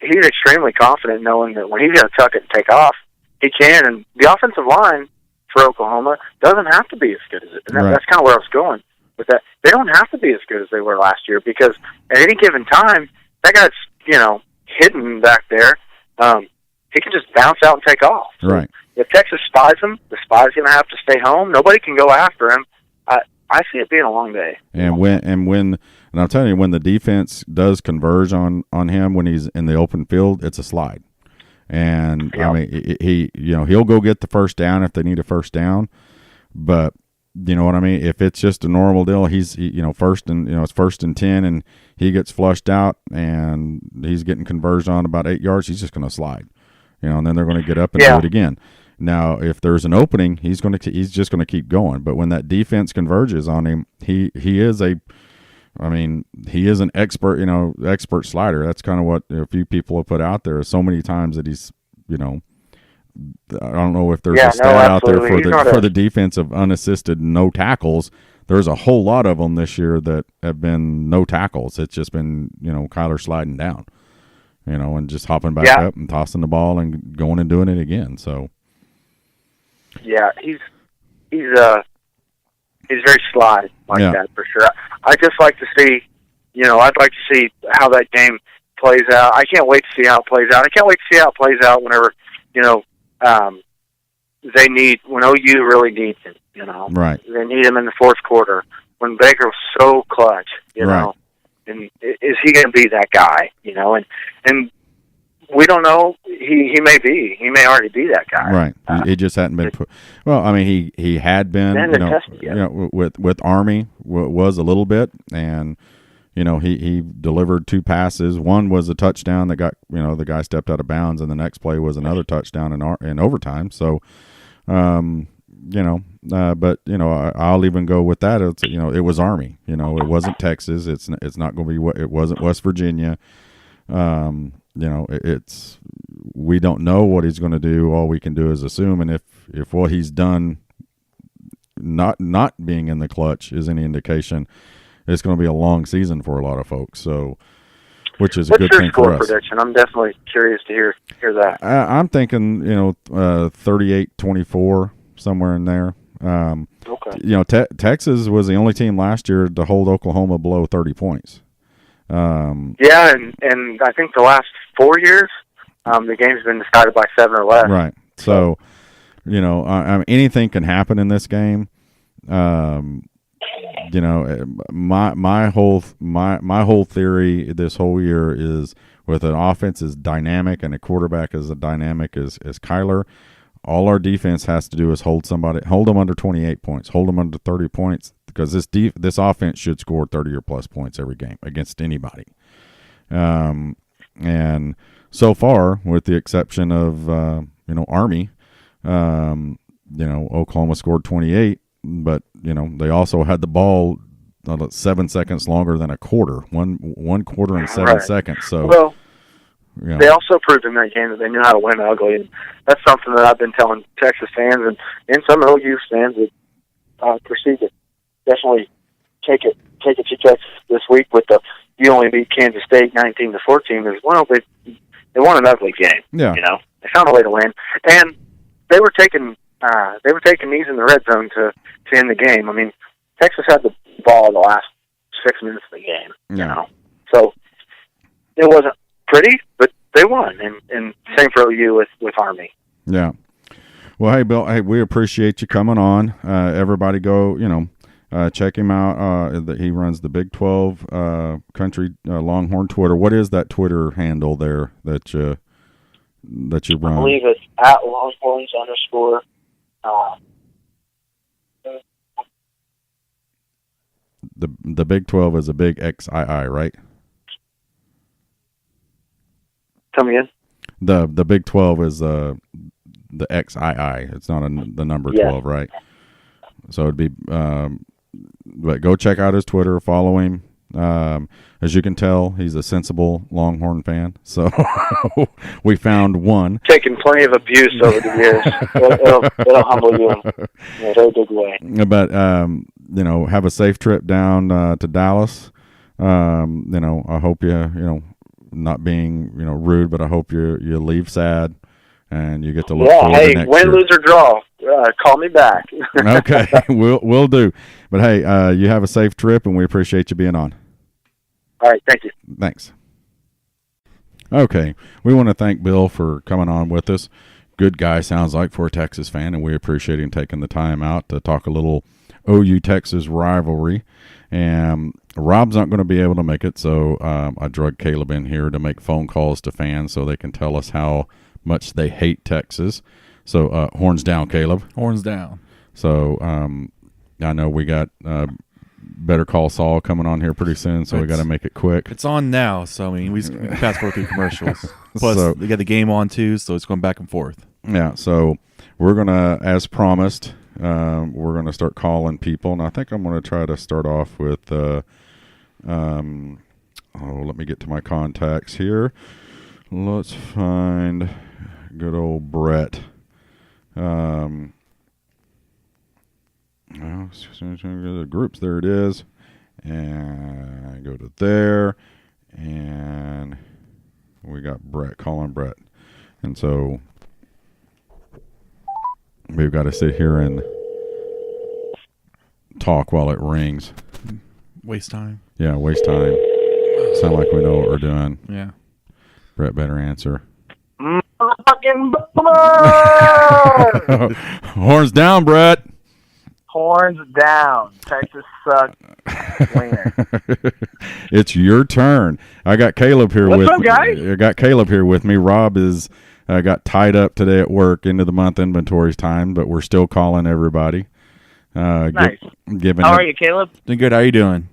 he's extremely confident knowing that when he's going to tuck it and take off, he can. And the offensive line for Oklahoma doesn't have to be as good as it. And that's kind of where I was going with that. they don't have to be as good as they were last year, because at any given time, that guy's, hidden back there. He can just bounce out and take off. So right. if Texas spies him, the spy's going to have to stay home. Nobody can go after him. I see it being a long day. And I'm telling you, when the defense does converge on him when he's in the open field, it's a slide. And Yep. I mean, he'll go get the first down if they need a first down, but you know what I mean? If it's just a normal deal, it's 1st and 10 and he gets flushed out and he's getting converged on about 8 yards, he's just going to slide. And then they're going to get up and do it again. Now, if there's an opening, he's just going to keep going. But when that defense converges on him, he is an expert slider. That's kind of what a few people have put out there so many times that he's, I don't know if there's a stat out there for the defense of unassisted no tackles. There's a whole lot of them this year that have been no tackles. It's just been, Kyler sliding down, and just hopping back up and tossing the ball and going and doing it again. So. Yeah, he's very sly that for sure. I just like to see, I'd like to see how that game plays out. I can't wait to see how it plays out. I can't wait to see how it plays out whenever, when OU really needs him, Right. They need him in the fourth quarter when Baker was so clutch, right. And is he going to be that guy, and we don't know. He may be. He may already be that guy. Right. He just hadn't been put. Well, I mean, he had been. With Army was a little bit, and he delivered 2 passes. One was a touchdown that got the guy stepped out of bounds, and the next play was another touchdown in overtime. So, but I'll even go with that. It's it was Army. It wasn't Texas. It's not going to be what it wasn't West Virginia. It's we don't know what he's going to do. All we can do is assume, and if what he's done, not being in the clutch, is any indication, it's going to be a long season for a lot of folks. So, which is a good thing for us. What's your score prediction? I'm definitely curious to hear that. I'm thinking 38-24, somewhere in there. Okay. Texas was the only team last year to hold Oklahoma below 30 points. And I think the last 4 years, the game's been decided by 7 or less. Right. So, anything can happen in this game. My whole theory this whole year is, with an offense as dynamic and a quarterback as dynamic as Kyler, all our defense has to do is hold them under 28 points, hold them under 30 points, because this offense should score 30 or plus points every game against anybody. And so far, with the exception of Army, Oklahoma scored 28, but they also had the ball 7 seconds longer than a quarter, one quarter and 7 seconds. So they also proved in that game that they knew how to win ugly, and that's something that I've been telling Texas fans and some OU fans that proceed to definitely take it to Texas this week with the you only beat Kansas State 19-14. Is they won an ugly game. Yeah. They found a way to win, and they were taking knees in the red zone to end the game. I mean, Texas had the ball the last 6 minutes of the game. Yeah. So it wasn't pretty, but they won, and same for OU with Army. Yeah. Well, hey, Bill, we appreciate you coming on. Everybody go, check him out. He runs the Big 12 Country Longhorn Twitter. What is that Twitter handle there that you run? I believe it's at Longhorns _ The Big 12 is a big XII, right? Tell me again. The Big 12 is the XII. It's not the number 12, right? So it'd be, but go check out his Twitter, follow him. As you can tell, he's a sensible Longhorn fan. So we found one. Taking plenty of abuse over the years. It'll humble you in a very big way. But have a safe trip down to Dallas. I hope you not being rude, but I hope you leave sad and you get to look forward to next year. Win, lose, or draw. Call me back. Okay, we'll do. But hey, you have a safe trip, and we appreciate you being on. All right, thank you. Thanks. Okay, we want to thank Bill for coming on with us. Good guy, sounds like, for a Texas fan, and we appreciate him taking the time out to talk a little OU Texas rivalry. And Rob's not going to be able to make it, so I drug Caleb in here to make phone calls to fans so they can tell us how much they hate Texas. So horns down, Caleb. Horns down. So I know we got Better Call Saul coming on here pretty soon, so we got to make it quick. It's on now, so I mean, we fast forward through commercials. Plus, they got the game on too, so it's going back and forth. Yeah, so we're gonna, as promised, we're gonna start calling people, and I think I'm gonna try to start off with. Let me get to my contacts here. Let's find good old Brett. The groups, there it is, and go to there, and we got Brett, calling Brett, and so we've got to sit here and talk while it rings. Waste time. Yeah, waste time. Sound like we know what we're doing. Yeah. Brett better answer. Fucking Horns down, Brett. Horns down. Texas sucks. Winner. It's your turn. I got Caleb here What's with up, guys? I got Caleb here with me. Rob is got tied up today at work into the month inventories time, but we're still calling everybody. Nice. Giving How are you, Caleb? Doing good. How you doing?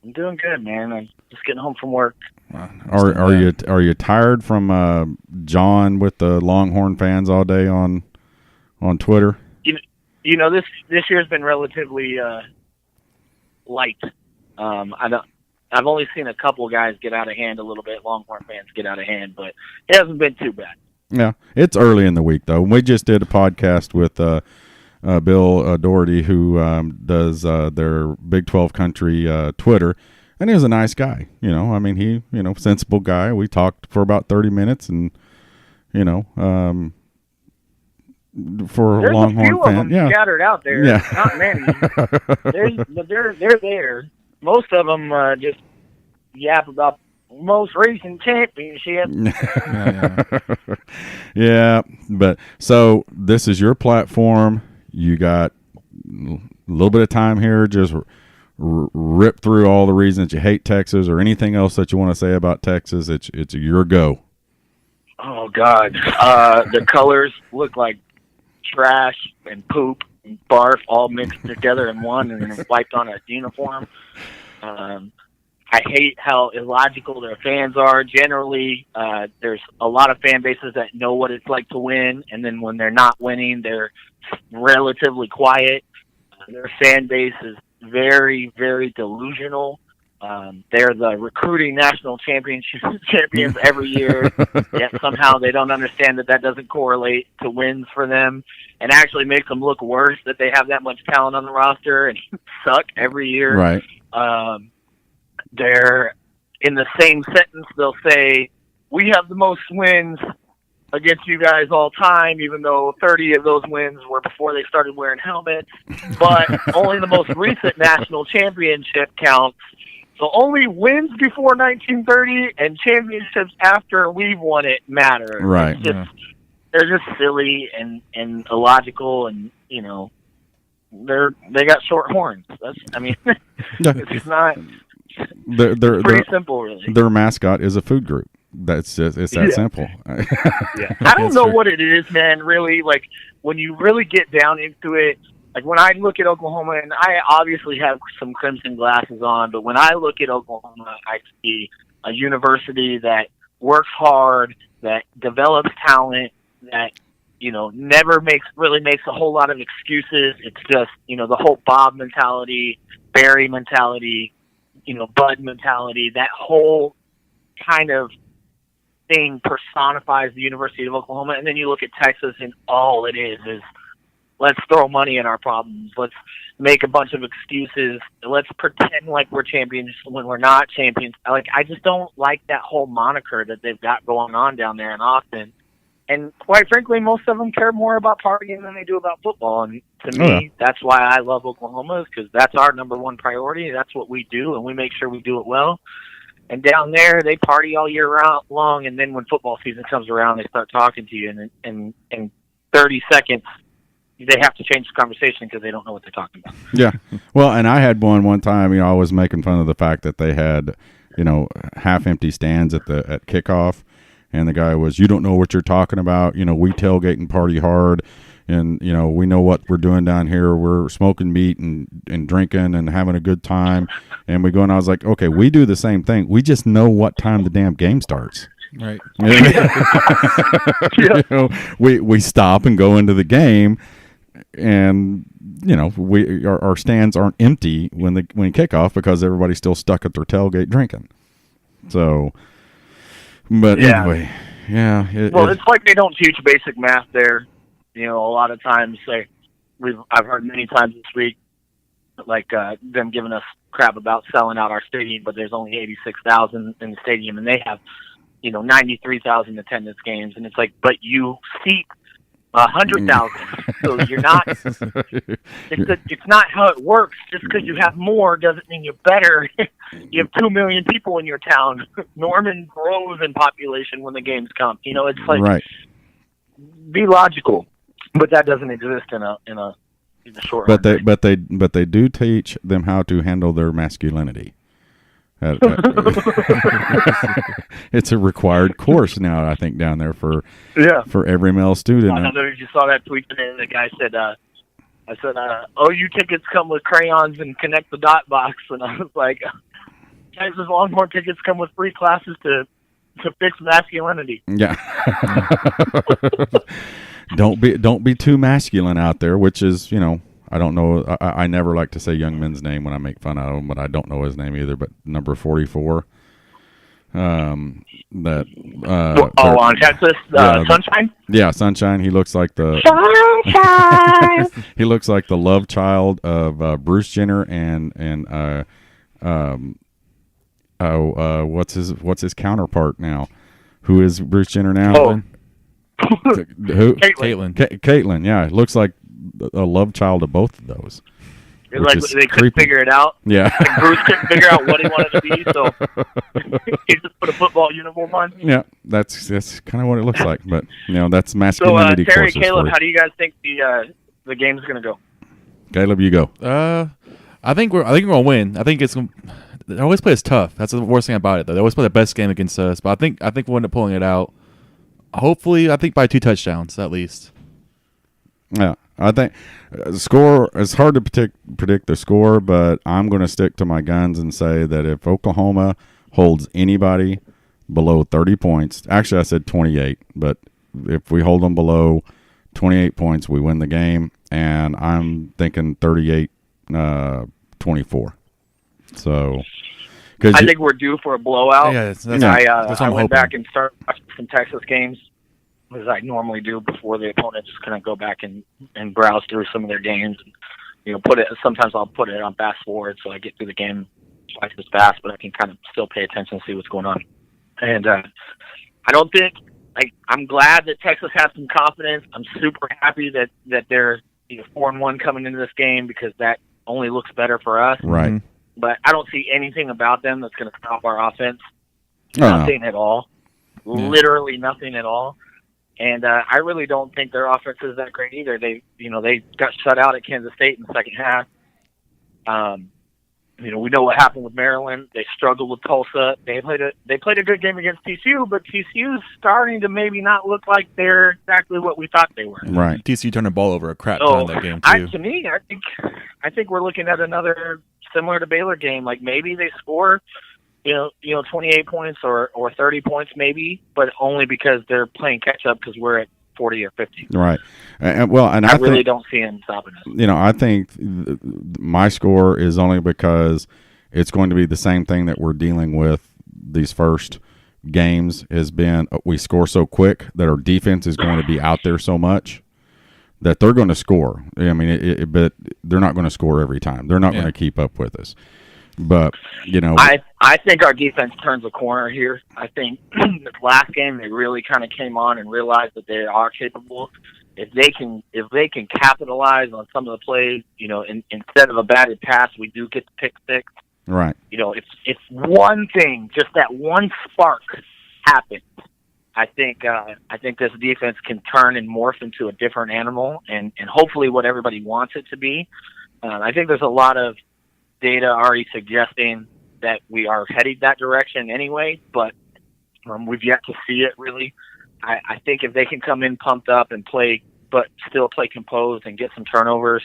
I'm doing good, man. I'm just getting home from work. Are you tired from John with the Longhorn fans all day on Twitter? You know, this year's been relatively light. I've only seen a couple guys get out of hand a little bit. Longhorn fans get out of hand, but it hasn't been too bad. Yeah, it's early in the week though. We just did a podcast with Bill Doherty, who does their Big 12 Country Twitter, and he was a nice guy. You know, I mean, he sensible guy. We talked for about 30 minutes, and for There's a Longhorn a few fan, of them scattered out there. Yeah. Not many. But they're there. Most of them just yap about most recent championship. Yeah, but so this is your platform. You got a little bit of time here. Just rip through all the reasons you hate Texas or anything else that you want to say about Texas. It's your go. Oh God, the colors look like trash and poop and barf all mixed together in one and then wiped on a uniform. I hate how illogical their fans are. Generally, there's a lot of fan bases that know what it's like to win, and then when they're not winning, they're relatively quiet. Their fan base is very, very delusional. They're the recruiting national champions every year, yet somehow they don't understand that doesn't correlate to wins for them, and actually makes them look worse that they have that much talent on the roster and suck every year. Right. They're in the same sentence, they'll say, we have the most wins against you guys all time, even though 30 of those wins were before they started wearing helmets, but only the most recent national championship counts. So only wins before 1930 and championships after we've won it matter. Right. They're just silly and illogical, and they got short horns. It's not. They're pretty simple, really. Their mascot is a food group. It's that simple. Yeah. I don't know what it is, man. Really, like when you really get down into it. Like when I look at Oklahoma, and I obviously have some crimson glasses on, but when I look at Oklahoma, I see a university that works hard, that develops talent, that never makes a whole lot of excuses. It's just the whole Bob mentality, Barry mentality, Bud mentality. That whole kind of thing personifies the University of Oklahoma. And then you look at Texas, and all it is let's throw money at our problems. Let's make a bunch of excuses. Let's pretend like we're champions when we're not champions. I just don't like that whole moniker that they've got going on down there in Austin. And quite frankly, most of them care more about partying than they do about football. And to me, that's why I love Oklahoma, is because that's our number one priority. That's what we do, and we make sure we do it well. And down there, they party all year long, and then when football season comes around, they start talking to you, and in 30 seconds, they have to change the conversation because they don't know what they're talking about. Yeah. Well, and I had one time, I was making fun of the fact that they had, half-empty stands at kickoff. And the guy was, you don't know what you're talking about. We tailgate and party hard. And, we know what we're doing down here. We're smoking meat and drinking and having a good time. And we go, and I was like, okay, we do the same thing. We just know what time the damn game starts. Right. We stop and go into the game. And, our stands aren't empty when kickoff because everybody's still stuck at their tailgate drinking. So... But anyway, yeah. It's like they don't teach basic math there. A lot of times I've heard many times this week, like them giving us crap about selling out our stadium, but there's only 86,000 in the stadium, and they have, 93,000 attendance games, and it's like, but you seat 100,000, so you're not. It's not how it works. Just because you have more doesn't mean you're better. You have 2 million people in your town. Norman grows in population when the games come. It's like, right. Be logical, but that doesn't exist in a short. But they do teach them how to handle their masculinity. It's a required course now, I think, down there for every male student. I don't know if you saw that tweet today. The guy said, I said, OU tickets come with crayons and connect the dot box. And I was like, Texas Longhorn tickets come with free classes to fix masculinity. Yeah. Don't be too masculine out there, which is, I don't know. I never like to say young men's name when I make fun of him, but I don't know his name either. But number 44. On Texas, Sunshine. Yeah, Sunshine. He looks like the Sunshine. He looks like the love child of Bruce Jenner and what's his counterpart now? Who is Bruce Jenner now? Oh. Who? Caitlin. Caitlin. Yeah, it looks like a love child of both of those. It's like they couldn't figure it out. Yeah. Like Bruce couldn't figure out what he wanted to be, so he just put a football uniform on. Yeah, that's kind of what it looks like. But that's masculinity. So Terry, courses Caleb, how do you guys think the game's going to go? Caleb, you go. I think we're gonna win. I think it's gonna. They always play us tough. That's the worst thing about it, though. They always play the best game against us. But I think we'll end up pulling it out. Hopefully, I think by 2 touchdowns at least. Yeah, I think score. It's hard to predict the score, but I'm going to stick to my guns and say that if Oklahoma holds anybody below 30 points, actually I said 28, but if we hold them below 28 points, we win the game, and I'm thinking 38-24. So, I think we're due for a blowout. Yeah, I went back and started watching some Texas games, as I normally do before the opponent. Just kind of go back and browse through some of their games. And, sometimes I'll put it on fast forward so I get through the game twice as fast, but I can kind of still pay attention and see what's going on. And I don't think I'm glad that Texas has some confidence. I'm super happy that they're 4-1 coming into this game because that only looks better for us. Right. But I don't see anything about them that's going to stop our offense. Nothing at all. Yeah. Literally nothing at all. And I really don't think their offense is that great either. They got shut out at Kansas State in the second half. We know what happened with Maryland. They struggled with Tulsa. They played a good game against TCU, but TCU's starting to maybe not look like they're exactly what we thought they were. Right. TCU turned the ball over a crap ton in that game too. I think we're looking at another similar to Baylor game. Like maybe they score 28 points or 30 points maybe, but only because they're playing catch up because we're at 40 or 50. Right. And I really don't see them stopping us. I think my score is only because it's going to be the same thing that we're dealing with these first games has been we score so quick that our defense is going to be out there so much that they're going to score. I mean, but they're not going to score every time. They're not going to keep up with us. But I think our defense turns a corner here. I think this last game they really kind of came on and realized that they are capable. If they can capitalize on some of the plays, instead of a batted pass, we do get the pick six. Right. If one thing, just that one spark happens, I think this defense can turn and morph into a different animal, and hopefully what everybody wants it to be. I think there's a lot of data already suggesting that we are heading that direction anyway, but we've yet to see it really. I think if they can come in pumped up and play, but still play composed and get some turnovers,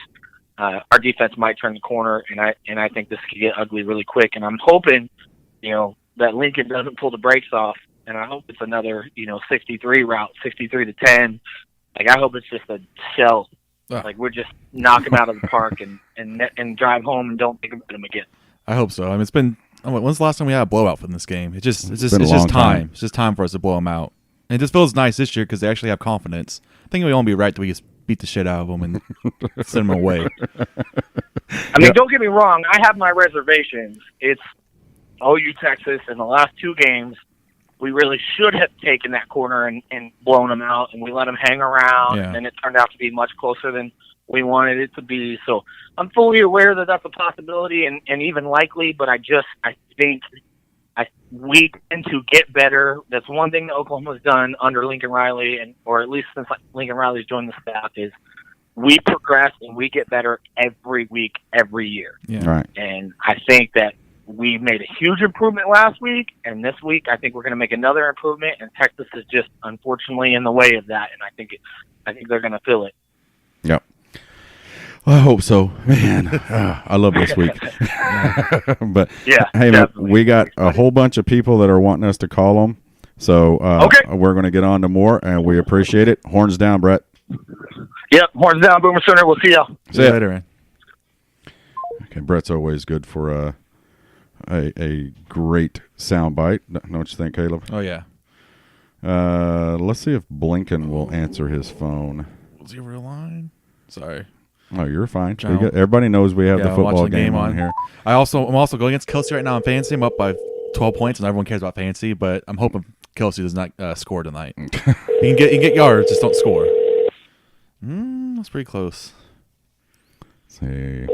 our defense might turn the corner, and I think this could get ugly really quick. And I'm hoping, that Lincoln doesn't pull the brakes off, and I hope it's another, 63 route, 63 to 10. Like I hope it's just a shell. Like we're just knock them out of the park and drive home and don't think about them again. I hope so. I mean, it's been. When's the last time we had a blowout from this game? It's just time. It's just time for us to blow them out. And it just feels nice this year because they actually have confidence. I think we won't be right till we just beat the shit out of them and send them away. I mean, don't get me wrong. I have my reservations. It's OU Texas in the last two games. We really should have taken that corner and blown them out, and we let them hang around, and it turned out to be much closer than we wanted it to be. So I'm fully aware that that's a possibility and even likely, but I think we tend to get better. That's one thing that Oklahoma's done under Lincoln Riley, or at least since Lincoln Riley's joined the staff, is we progress and we get better every week, every year. Yeah. Right. And I think that we made a huge improvement last week, and this week I think we're going to make another improvement, and Texas is just unfortunately in the way of that, and I think they're going to feel it. Yep. Well, I hope so, man. I love this week. But hey, man, we got a whole bunch of people that are wanting us to call them, so we're going to get on to more, and we appreciate it. Horns down, Brett. Yep, horns down, Boomer Sooner. We'll see y'all. See you later, man. Okay, Brett's always good for a great soundbite. Know what you think, Caleb? Oh yeah. Let's see if Blinken will answer his phone. Was he a real line? Sorry. Oh, you're fine. No. Everybody knows we have the football the game on here. I'm also going against Kelsey right now in fantasy. I'm up by 12 points, and everyone cares about fantasy. But I'm hoping Kelsey does not score tonight. He can get yards, just don't score. That's pretty close. Let's see.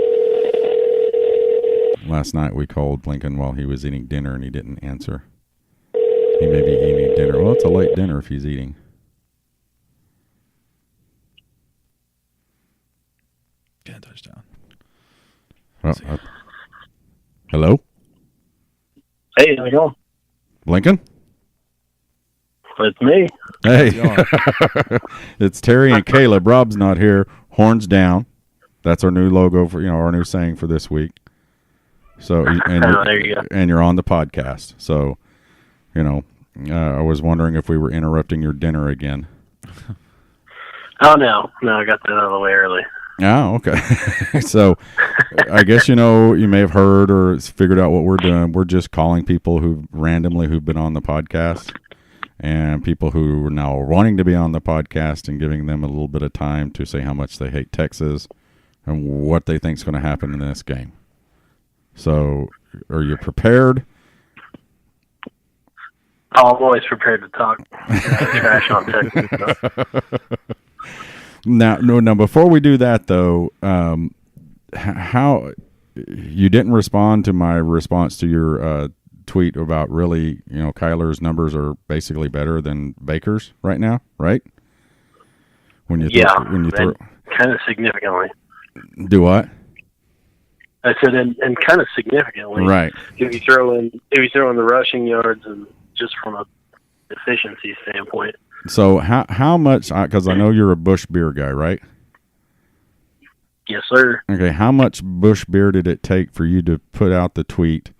Last night we called Blinken while he was eating dinner, and he didn't answer. He may be eating dinner. Well, it's a late dinner if he's eating. Get a touchdown. Hello? Hey, how's it going? Blinken? It's me. Hey. It's Terry and Caleb. Rob's not here. Horns down. That's our new logo for our new saying for this week. So there you go. And you're on the podcast. So, I was wondering if we were interrupting your dinner again. Oh no, I got that out of the way early. Oh, okay. So, I guess you may have heard or figured out what we're doing. We're just calling people who've been on the podcast, and people who are now wanting to be on the podcast, and giving them a little bit of time to say how much they hate Texas and what they think is going to happen in this game. So, are you prepared? Oh, I'm always prepared to talk trash on Texas. Now, before we do that, though, how you didn't respond to my response to your tweet about really, Kyler's numbers are basically better than Baker's right now, right? When you throw kind of significantly. Do what? I said, and kind of significantly, right? If you throw in the rushing yards and just from a efficiency standpoint. So how much? Because I know you're a Busch beer guy, right? Yes, sir. Okay, how much Busch beer did it take for you to put out the tweet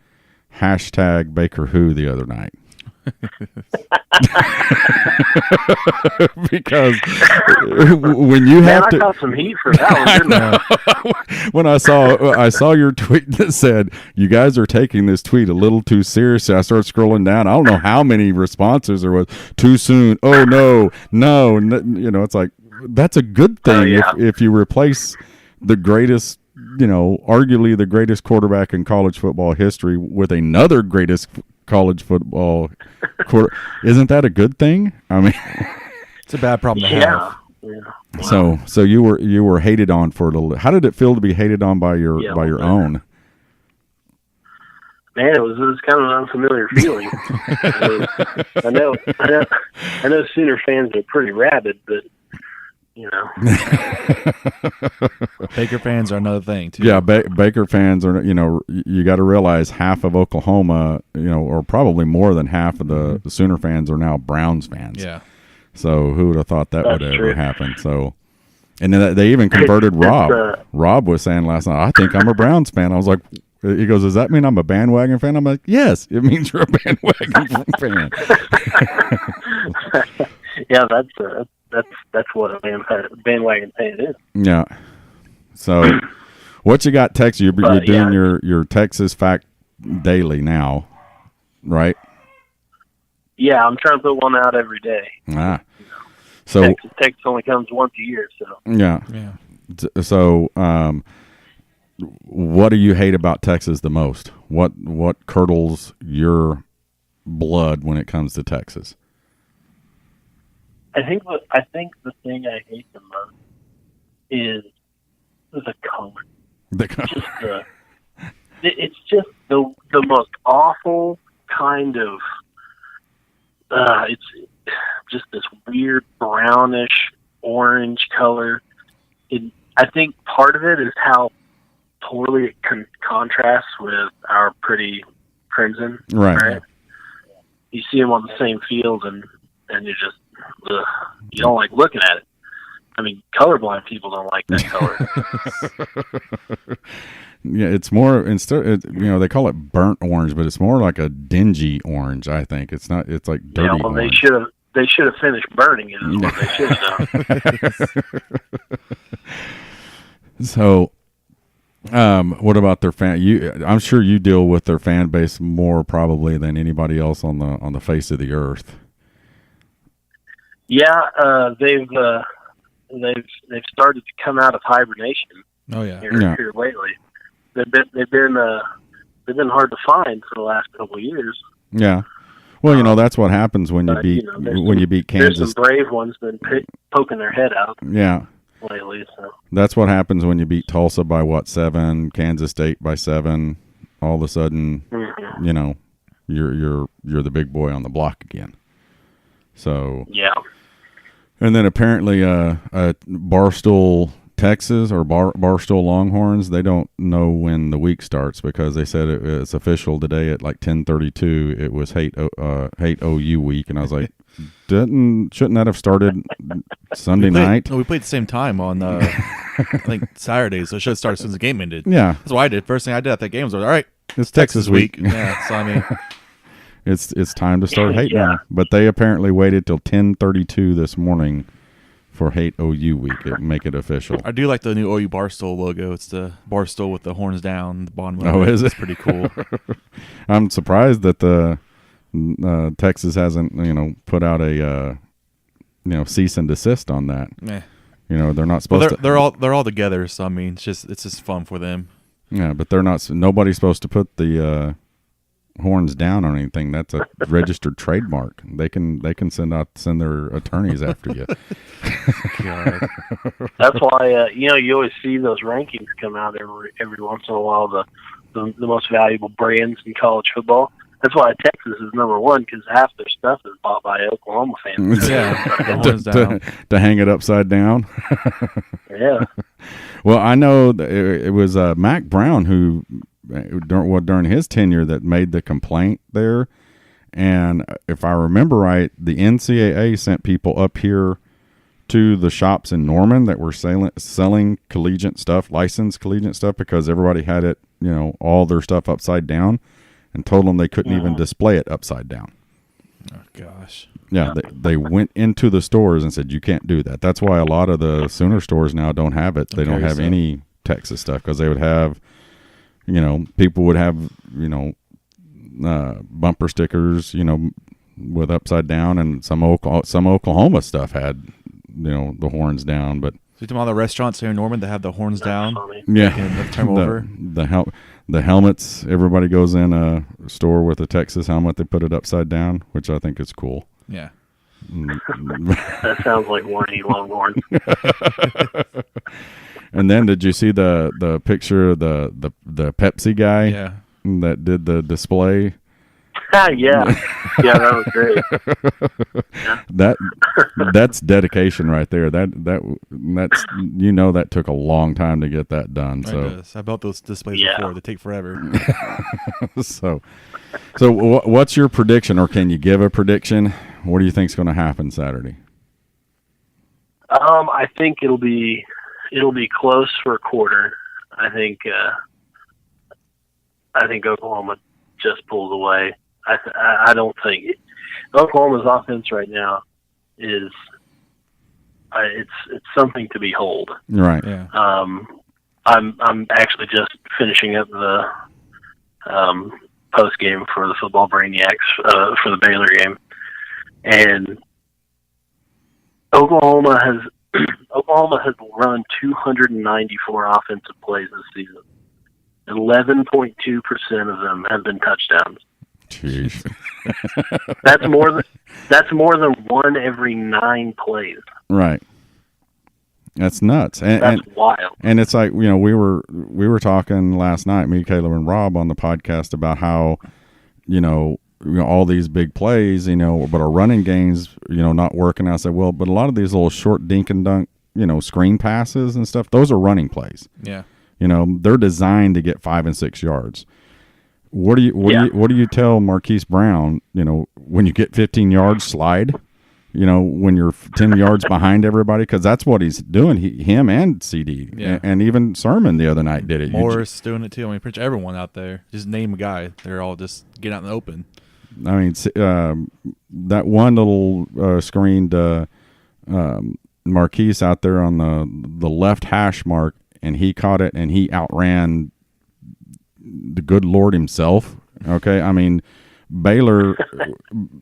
#BakerWho the other night? Because when you have I got some heat for that one, didn't I? When I saw your tweet that said you guys are taking this tweet a little too seriously, I started scrolling down. I don't know how many responses there was. Too soon. Oh no. It's like that's a good thing if you replace the greatest arguably the greatest quarterback in college football history with another greatest college football quarter. Isn't that a good thing? I mean, it's a bad problem to have. Yeah. So you were hated on for a little. How did it feel to be hated on by your own? Man, it was kind of an unfamiliar feeling. I know Sooner fans are pretty rabid, but Baker fans are another thing too. Yeah, Baker fans are. You got to realize half of Oklahoma, or probably more than half of the Sooner fans are now Browns fans. Yeah. So who would have thought that would That's ever true. happen? So, and then they even converted Rob. Rob was saying last night, "I think I'm a Browns fan." I was like, he goes, "Does that mean I'm a bandwagon fan?" I'm like, "Yes, it means you're a bandwagon fan." Yeah, that's what a bandwagon fan is. Yeah. So, what you got, Texas? You're doing your Texas Fact Daily now, right? Yeah, I'm trying to put one out every day. Ah. So Texas only comes once a year, so yeah. So, what do you hate about Texas the most? What curdles your blood when it comes to Texas? I think the thing I hate the most is the color. It's just the most awful kind of. It's just this weird brownish orange color. I think part of it is how poorly it contrasts with our pretty crimson. Right. You see them on the same field, and you just you don't like looking at it. I mean, colorblind people don't like that color. Yeah, it's more they call it burnt orange, but it's more like a dingy orange. I think it's not. It's like dirty. Yeah, well, orange. they should have finished burning it. Is what they should have done. So, what about their fan? I'm sure you deal with their fan base more probably than anybody else on the face of the earth. Yeah, they've started to come out of hibernation. Oh yeah. Here lately. They've been hard to find for the last couple of years. Yeah. Well, that's what happens when you beat you beat Kansas. There's some brave ones been poking their head out. Yeah. Lately, so that's what happens when you beat Tulsa by 7, Kansas State by 7. All of a sudden, you're the big boy on the block again. So yeah. And then apparently, Barstool, Texas, or Barstool Longhorns, they don't know when the week starts because they said it's official today at like 10:32. It was hate OU week, and I was like, shouldn't that have started Sunday night? No, we played at the same time on I think Saturday, so it should have started as soon as the game ended. Yeah, that's what I did. First thing I did at that game was, all right, it's Texas week. Yeah, so I mean. It's time to start hating them. But they apparently waited till 10:32 this morning for Hate OU week. Make it official. I do like the new OU Barstool logo. It's the Barstool with the horns down, the bottom. Oh, is it? It's pretty cool. I'm surprised that the Texas hasn't put out a cease and desist on that. They're not supposed to. They're all together. So I mean, it's just fun for them. Yeah, but they're not. Nobody's supposed to put the horns down on anything. That's a registered trademark. They can send their attorneys after you. God. That's why you always see those rankings come out every once in a while, the most valuable brands in college football. That's why Texas is number one, because half their stuff is bought by Oklahoma fans. Yeah, to hang it upside down. Yeah. Well, I know it was Mac Brown who during his tenure that made the complaint there, and if I remember right, the NCAA sent people up here to the shops in Norman that were selling collegiate stuff, licensed collegiate stuff, because everybody had it, all their stuff upside down, and told them they couldn't even display it upside down. Oh gosh. Yeah, they went into the stores and said you can't do that. That's why a lot of the Sooner stores now don't have it. They don't have any Texas stuff, because they would have. People would have, bumper stickers, with upside down, and some Oklahoma stuff had, the horns down. But you talking about the restaurants here in Norman that have the horns down? Funny. Yeah, And turn over. The helmets. Everybody goes in a store with a Texas helmet. They put it upside down, which I think is cool. Yeah. That sounds like whiny Longhorn. And then, did you see the picture of the Pepsi guy Yeah. that did the display? Yeah, that was great. That's dedication right there. That's that took a long time to get that done. So I built those displays Yeah. before. They take forever. so what's your prediction, or can you give a prediction? What do you think's going to happen Saturday? I think it'll be close for a quarter. I think Oklahoma just pulls away. I don't think Oklahoma's offense right now is it's something to behold. Right. Yeah. I'm actually just finishing up the post game for the Football Brainiacs for the Baylor game, and Oklahoma has run 294 offensive plays this season. 11.2% of them have been touchdowns. Jeez. That's more than one every 9 plays. Right. That's nuts. That's wild. And it's like, we were talking last night, me, Caleb, and Rob on the podcast about how, all these big plays, but our running games, not working. I said, well, but a lot of these little short dink and dunk, screen passes and stuff, those are running plays. Yeah. They're designed to get 5 and 6 yards. What do you tell Marquise Brown, when you get 15 yards, slide, when you're 10 yards behind everybody? Because that's what he's doing. Him and CD, Yeah. and even Sermon the other night did it. Morris doing it too. I mean, pretty much everyone out there. Just name a guy. They're all just get out in the open. I mean, that one little screened Marquise out there on the left hash mark, and he caught it, and he outran the good Lord himself. Okay, I mean, Baylor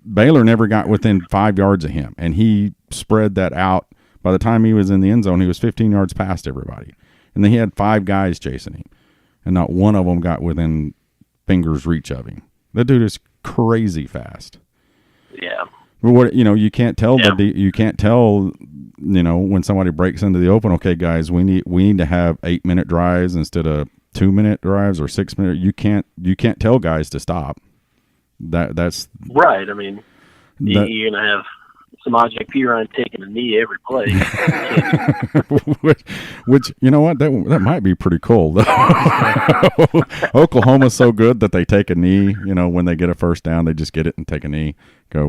never got within 5 yards of him, and he spread that out. By the time he was in the end zone, he was 15 yards past everybody, and then he had 5 guys chasing him, and not one of them got within fingers reach of him. That dude is crazy fast. Yeah. What you can't tell you can't tell when somebody breaks into the open. Okay, guys, we need to have 8-minute drives instead of 2-minute drives or 6-minute. You can't tell guys to stop. That's right. I mean, you're gonna have Samaje Perine taking a knee every play. which you know what, that might be pretty cool though. Oklahoma's so good that they take a knee. When they get a first down, they just get it and take a knee. Go.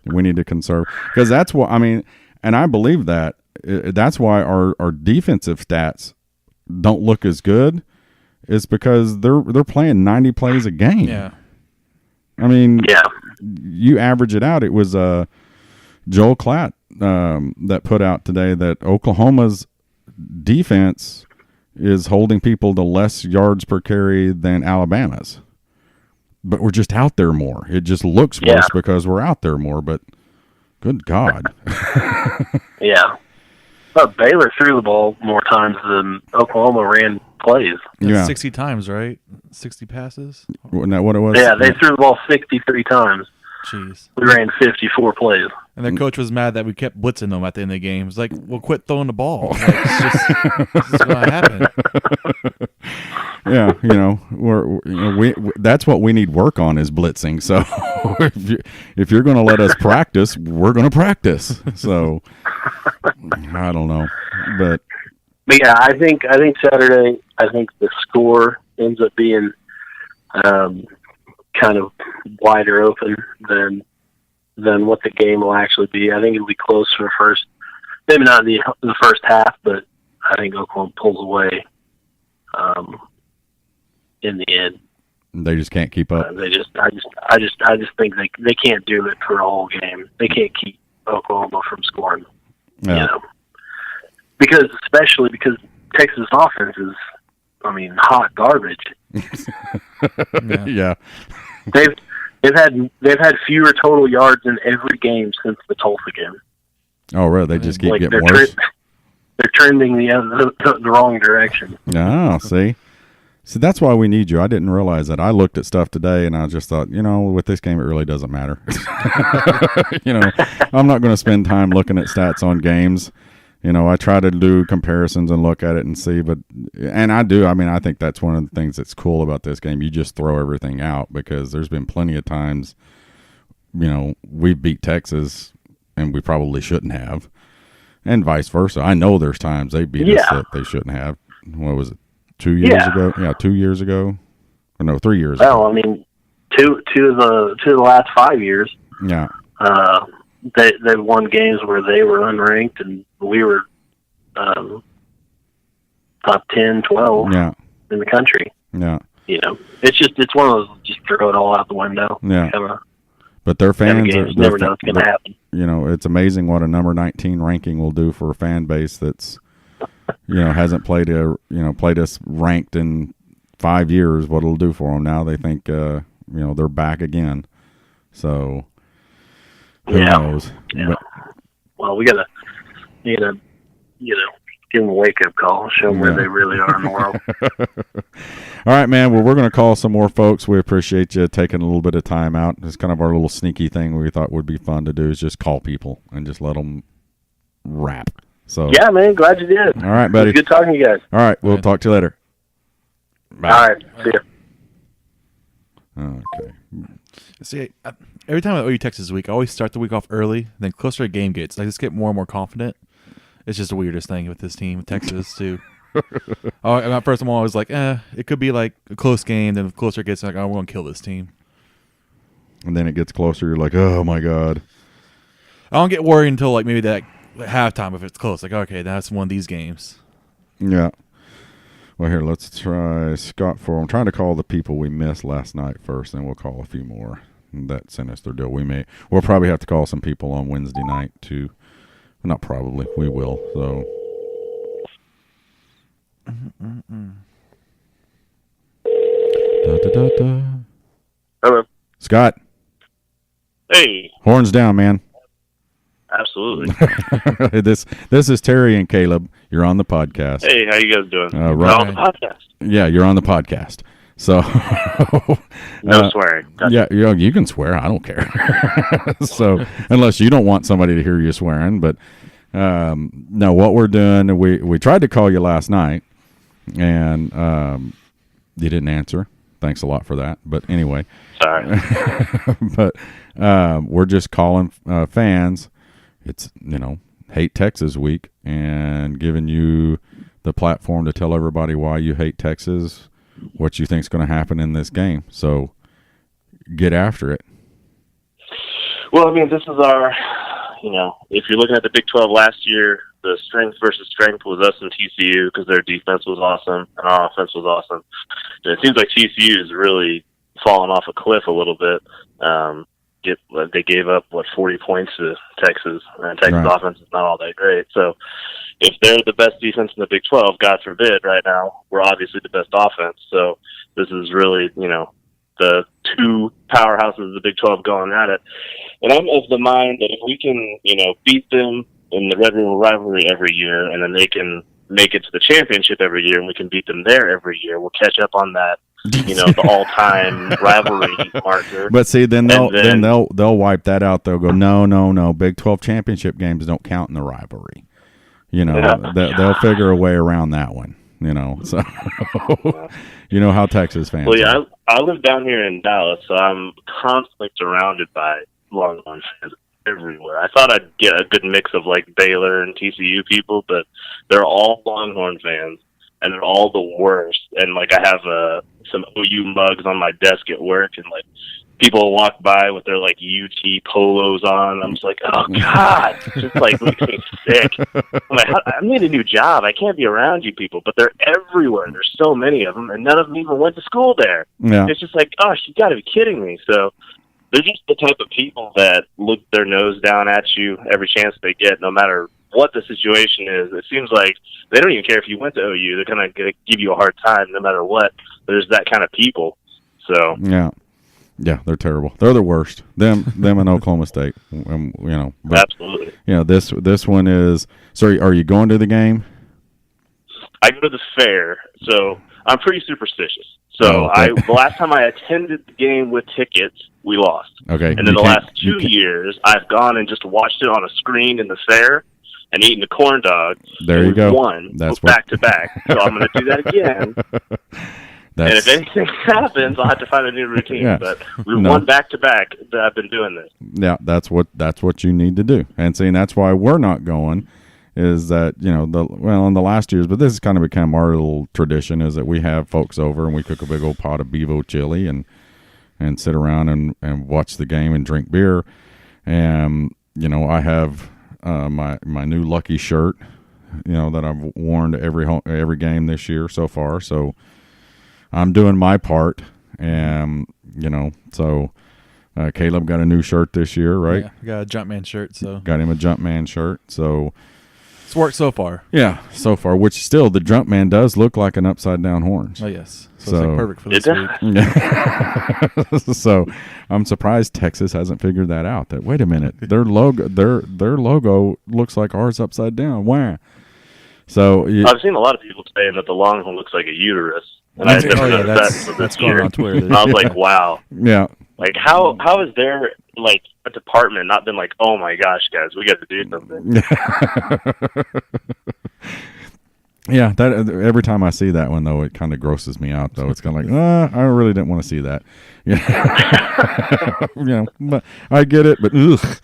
We need to conserve, because that's what I mean, and I believe that. That's why our defensive stats don't look as good. Is because they're playing 90 plays a game. Yeah. I mean, you average it out. It was Joel Klatt that put out today that Oklahoma's defense is holding people to less yards per carry than Alabama's. But we're just out there more. It just looks worse because we're out there more, but good God. Yeah. But Baylor threw the ball more times than Oklahoma ran plays. Yeah. 60 times, right? 60 passes? Wasn't that what it was? Yeah, they threw the ball 63 times. Jeez. We ran 54 plays. And their coach was mad that we kept blitzing them at the end of the game. It's like, well, quit throwing the ball. Like, it's just what happened. Yeah, we that's what we need work on is blitzing. So if you're going to let us practice, we're going to practice. So I don't know, but yeah, I think Saturday. I think the score ends up being kind of wider open than what the game will actually be. I think it'll be close for first, maybe not in the first half, but I think Oklahoma pulls away in the end. They just can't keep up. I just think they can't do it for a whole game. They can't keep Oklahoma from scoring. Yeah. Especially because Texas offense is, hot garbage. Yeah. They've had fewer total yards in every game since the Tulsa game. Oh, really? They just keep getting worse. they're trending the wrong direction. Oh, see. See, that's why we need you. I didn't realize that. I looked at stuff today, and I just thought, with this game, it really doesn't matter. I'm not going to spend time looking at stats on games. I try to do comparisons and look at it and see, and I do. I mean, I think that's one of the things that's cool about this game. You just throw everything out because there's been plenty of times, we beat Texas and we probably shouldn't have, and vice versa. I know there's times they beat us that they shouldn't have. What was it, 2 years ago? Yeah, 2 years ago. Or no, 3 years ago. Well, I mean, two of the last 5 years. Yeah. They won games where they were unranked and we were top 10, 12 in the country. Yeah. It's one of those, just throw it all out the window. Yeah. But their fans never know what's going to happen. It's amazing what a number 19 ranking will do for a fan base that's, hasn't played us ranked in 5 years. What it'll do for them now? They think, they're back again. So who knows? Yeah. But, well, we gotta, give them a wake up call, show them where they really are in the world. All right, man. Well, we're going to call some more folks. We appreciate you taking a little bit of time out. It's kind of our little sneaky thing we thought would be fun to do is just call people and just let them rap. So yeah, man. Glad you did. All right, buddy. It was good talking to you guys. All right. We'll talk to you later. Bye. All right. See ya. Okay. See, every time I OU Texas week, I always start the week off early. Then closer a game gets, I just get more and more confident. It's just the weirdest thing with this team, Texas too. At first, I'm always like, it could be like a close game. Then the closer it gets, like, we're gonna kill this team. And then it gets closer. You're like, oh my god. I don't get worried until like maybe that halftime if it's close. Like, okay, that's one of these games. Yeah. Well, here, let's try Scott for. I'm trying to call the people we missed last night first, and we'll call a few more. That sinister deal. We'll probably have to call some people on Wednesday night too. Not probably. We will. So. Da, da, da, da. Hello. Scott. Hey. Horns down, man. Absolutely. This is Terry and Caleb. You're on the podcast. Hey, how you guys doing? Right. On the podcast. Yeah, you're on the podcast. So no swearing. Gotcha. Yeah, you can swear. I don't care. So unless you don't want somebody to hear you swearing, but no, what we're doing, we tried to call you last night, and you didn't answer. Thanks a lot for that. But anyway, sorry. But we're just calling fans. It's Hate Texas Week, and giving you the platform to tell everybody why you hate Texas, what you think is going to happen in this game. So get after it. Well, I mean, this is our, if you're looking at the Big 12 last year, the strength versus strength was us and TCU because their defense was awesome and our offense was awesome. And it seems like TCU is really fallen off a cliff a little bit. They gave up 40 points to Texas, and Texas offense is not all that great. So if they're the best defense in the Big 12, God forbid, right now, we're obviously the best offense. So this is really, the two powerhouses of the Big 12 going at it. And I'm of the mind that if we can, beat them in the Red River rivalry every year, and then they can make it to the championship every year, and we can beat them there every year, we'll catch up on that. The all-time rivalry marker. But see, then they'll wipe that out. They'll go, no. Big 12 championship games don't count in the rivalry. They'll figure a way around that one. So you know how Texas fans. Well, yeah, I live down here in Dallas, so I'm constantly surrounded by Longhorns fans everywhere. I thought I'd get a good mix of like Baylor and TCU people, but they're all Longhorn fans. And they're all the worst. And like I have some OU mugs on my desk at work, and like people walk by with their like UT polos on. I'm just like, oh god, it just like makes me sick. I'm like, I need a new job. I can't be around you people. But they're everywhere. There's so many of them, and none of them even went to school there. Yeah. It's just like, gosh, you got to be kidding me. So they're just the type of people that look their nose down at you every chance they get, no matter what the situation is. It seems like they don't even care if you went to OU. They're going to give you a hard time no matter what. There's that kind of people. So yeah. Yeah, they're terrible. They're the worst. Them and Oklahoma State. But, Absolutely. This one is. So, are you going to the game? I go to the fair, so I'm pretty superstitious. So the last time I attended the game with tickets, we lost. Okay. And then the last 2 years, I've gone and just watched it on a screen in the fair and eaten a corn dog. There you go. Won back to back. So I'm going to do that again. And if anything happens, I'll have to find a new routine. Yeah. But we won back to back. I've been doing this. Yeah, that's what you need to do. And see, that's why we're not going. Is that in the last years, but this has kind of become our little tradition, is that we have folks over and we cook a big old pot of Bevo chili and sit around and watch the game and drink beer. And I have my new Lucky shirt, that I've worn to every game this year so far. So I'm doing my part, and so Caleb got a new shirt this year, right? Yeah, I got a Jumpman shirt, so got him a Jumpman shirt, so. It's worked so far. Yeah, so far. Which still, the Jumpman does look like an upside down horns. Oh yes, so it's like perfect for this week. So I'm surprised Texas hasn't figured that out. That wait a minute, their logo looks like ours upside down. Wow. So I've seen a lot of people saying that the Longhorn looks like a uterus, and I never noticed that. That's going on Twitter. And I was like, wow. Yeah. Like how is there like a department not been like, oh my gosh, guys, we got to do something. Yeah, that every time I see that one though, it kind of grosses me out though. It's kind of like, I really didn't want to see that. Yeah, but I get it, but ugh.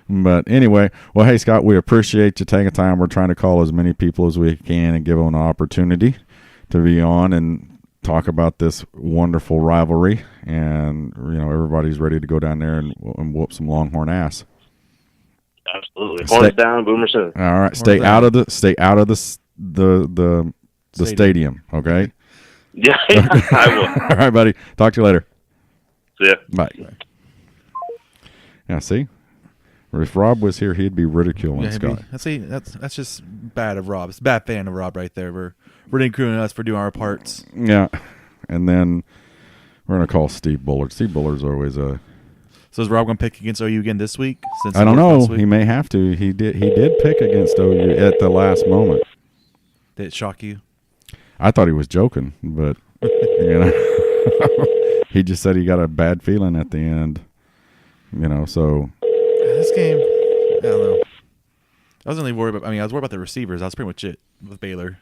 But anyway, well, hey Scott, we appreciate you taking time. We're trying to call as many people as we can and give them an opportunity to be on and talk about this wonderful rivalry, and everybody's ready to go down there and whoop some Longhorn ass. Absolutely, horns down, boomer soon. All right, stay out of the stadium. Okay. Yeah, I will. All right, buddy. Talk to you later. See ya. Bye. Yeah, see, if Rob was here, he'd be ridiculing Scott. That's just bad of Rob. It's a bad fan of Rob right there. We're ridiculing us for doing our parts. Yeah, and then we're gonna call Steve Bullard. Steve Bullard's always a. So is Rob gonna pick against OU again this week? I don't know. He may have to. He did pick against OU at the last moment. Did it shock you? I thought he was joking, but he just said he got a bad feeling at the end. So this game, I don't know. I wasn't really worried about. I was worried about the receivers. That's pretty much it with Baylor.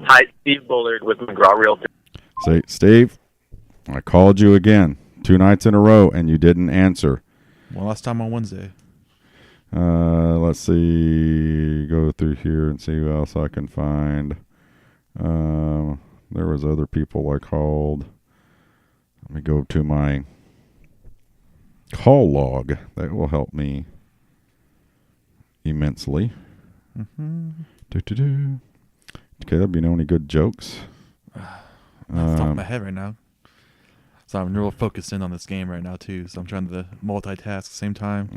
Hi, Steve Bullard with McGraw Realty. Say, Steve, I called you again 2 nights in a row, and you didn't answer. Well, last time on Wednesday. Let's see. Go through here and see who else I can find. There was other people I called. Let me go to my call log. That will help me immensely. Mm-hmm. Caleb, you know any good jokes? Off the top of my head right now. So I'm real focused in on this game right now too. So I'm trying to multitask at the same time.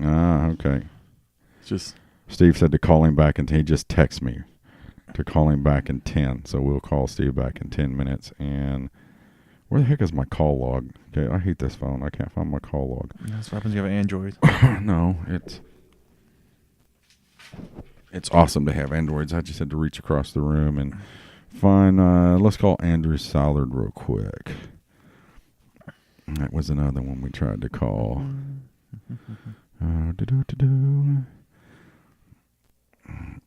Okay. It's just Steve said to call him back, and he just texted me to call him back in 10. So we'll call Steve back in 10 minutes. And where the heck is my call log? Okay, I hate this phone. I can't find my call log. That's what happens when you have an Android. No, it's awesome to have Androids. I just had to reach across the room and find. Let's call Andrew Sallard real quick. That was another one we tried to call.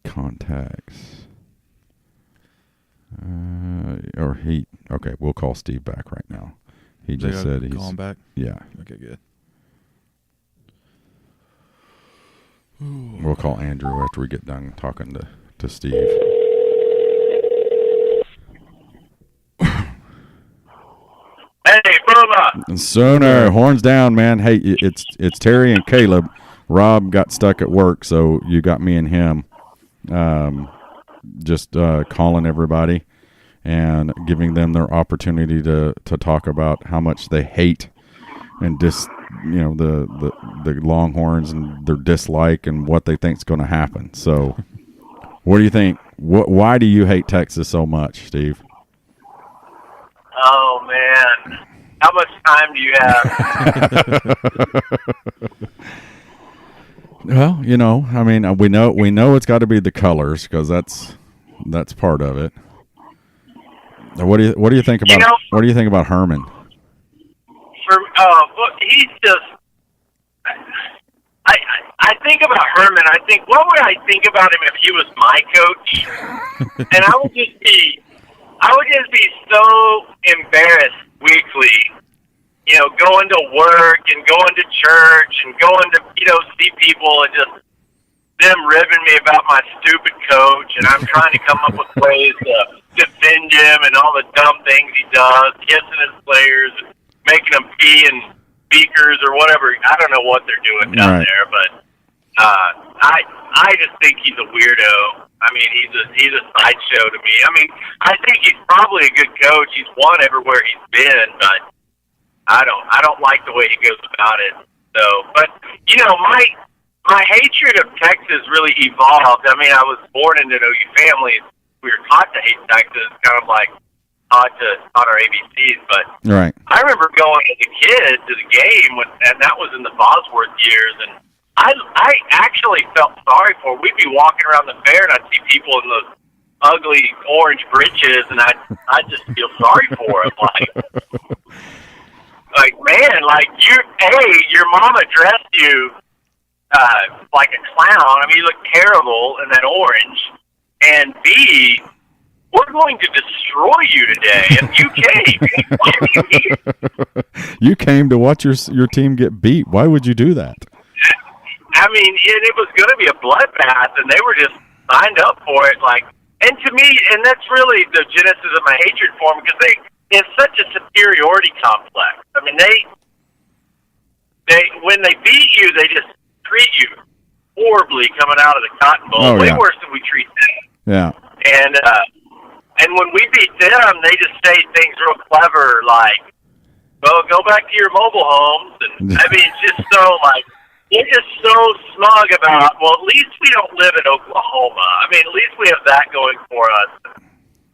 Contacts. Okay, we'll call Steve back right now. He just said he's calling back. Yeah. Okay, good. We'll call Andrew after we get done talking to Steve. Hey, Bubba! Sooner, horns down, man. Hey, it's Terry and Caleb. Rob got stuck at work, so you got me and him just calling everybody and giving them their opportunity to talk about how much they hate and the Longhorns and their dislike and what they think is going to happen. So, what do you think? Why do you hate Texas so much, Steve? Oh man, how much time do you have? Well, you know, I mean, we know it's got to be the colors because that's part of it. What do you think about what do you think about Herman? Look, he's just. I think about Herman. I think, what would I think about him if he was my coach? And I would just be so embarrassed weekly, you know, going to work and going to church and going to, you know, see people and just them ribbing me about my stupid coach, and I'm trying to come up with ways to defend him and all the dumb things he does, kissing his players, making them pee in beakers or whatever. I don't know what they're doing down there, but I just think he's a weirdo. I mean, he's a sideshow to me. I mean, I think he's probably a good coach. He's won everywhere he's been, but I don't like the way he goes about it. So, but you know, my hatred of Texas really evolved. I mean, I was born into an OU family. We were taught to hate Texas, kind of like taught on our ABCs. But I remember going as a kid to the game, and that was in the Bosworth years, and I actually felt sorry for him. We'd be walking around the fair, and I'd see people in those ugly orange breeches, and I'd just feel sorry for him. Like, man, like, your mama dressed you like a clown. I mean, you look terrible in that orange. And B, we're going to destroy you today. And you came. You came to watch your team get beat. Why would you do that? I mean, it was going to be a bloodbath, and they were just signed up for it. Like, and to me, and that's really the genesis of my hatred for them, because they have such a superiority complex. I mean, they when they beat you, they just treat you horribly coming out of the Cotton Bowl. Way worse than we treat them. Yeah. And when we beat them, they just say things real clever, like, well, go back to your mobile homes. And I mean, it's just so, like, they're just so smug about, well, at least we don't live in Oklahoma. I mean, at least we have that going for us.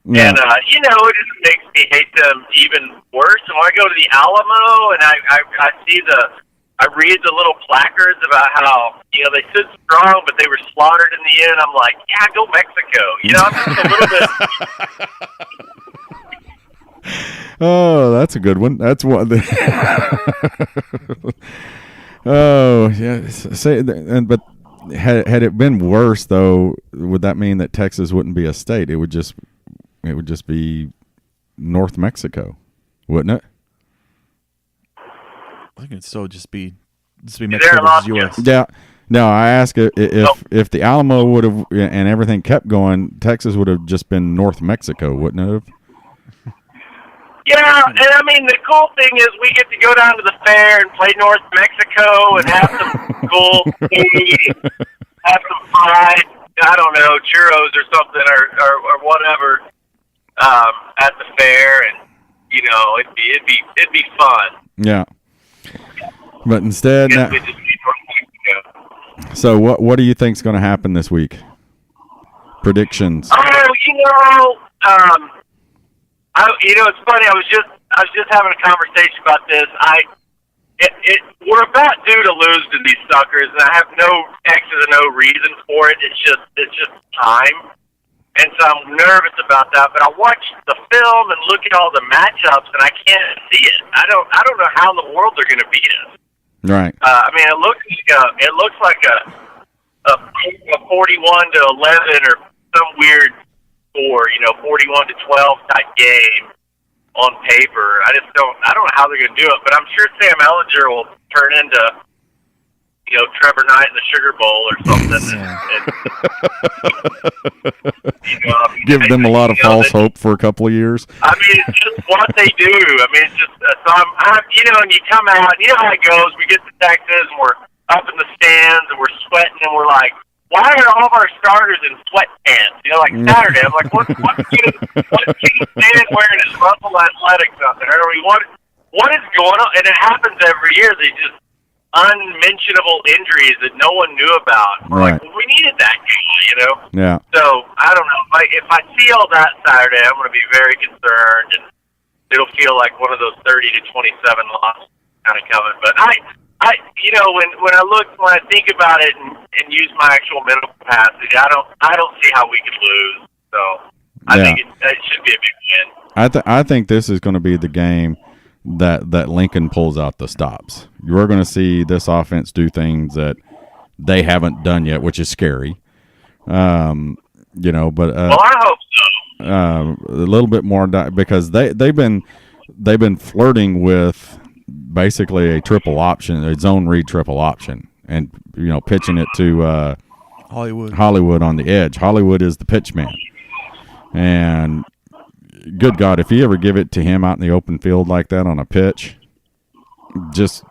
Yeah. And, you know, it just makes me hate them even worse. And when I go to the Alamo and I read the little placards about how, you know, they stood strong, but they were slaughtered in the end. I'm like, yeah, go Mexico. You know, I'm just a little bit. Oh, that's a good one. That's one. Oh, yeah. But had it been worse, though, would that mean that Texas wouldn't be a state? It would just be North Mexico, wouldn't it? I think it'd still just be Mexico versus U.S. Yeah. No, I ask if the Alamo would have and everything kept going, Texas would have just been North Mexico, wouldn't it have? Yeah, and I mean, the cool thing is we get to go down to the fair and play North Mexico and have some cool food, have some fried, I don't know, churros or something or whatever at the fair, and you know, it'd be fun. Yeah. But instead, so what do you think's going to happen this week? Predictions. Oh, it's funny. I was just having a conversation about this. We're about due to lose to these suckers, and I have no X's and no reason for it. It's just time, and so I'm nervous about that. But I watched the film and look at all the matchups, and I can't see it. I don't know how in the world they're going to beat us. Right. I mean, it looks like a 41-11 or some weird score, 41-12 type game on paper. I don't know how they're going to do it, but I'm sure Sam Ellinger will turn into, Trevor Knight in the Sugar Bowl or something. Give them a lot of false hope for a couple of years. I mean, it's just what they do. I mean, it's just, so I'm and you come out, you know how it goes. We get to Texas and we're up in the stands and we're sweating and we're like, why are all of our starters in sweatpants? Like Saturday, I'm like, what's King Stan wearing his Russell Athletics out there? I mean, what is going on? And it happens every year. They just unmentionable injuries that no one knew about. We're like, well, we needed that guy, Yeah. So I don't know. If I see all that Saturday, I'm going to be very concerned. And it'll feel like one of those 30 to 27 losses kind of coming. But when I think about it and use my actual mental capacity, I don't see how we can lose. So I think it should be a big win. I think this is going to be the game that Lincoln pulls out the stops. You're going to see this offense do things that they haven't done yet, which is scary. But I hope so. A little bit more because they've been flirting with basically a triple option, a zone read triple option, and pitching it to Hollywood on the edge. Hollywood is the pitch man, and good God, if you ever give it to him out in the open field like that on a pitch, just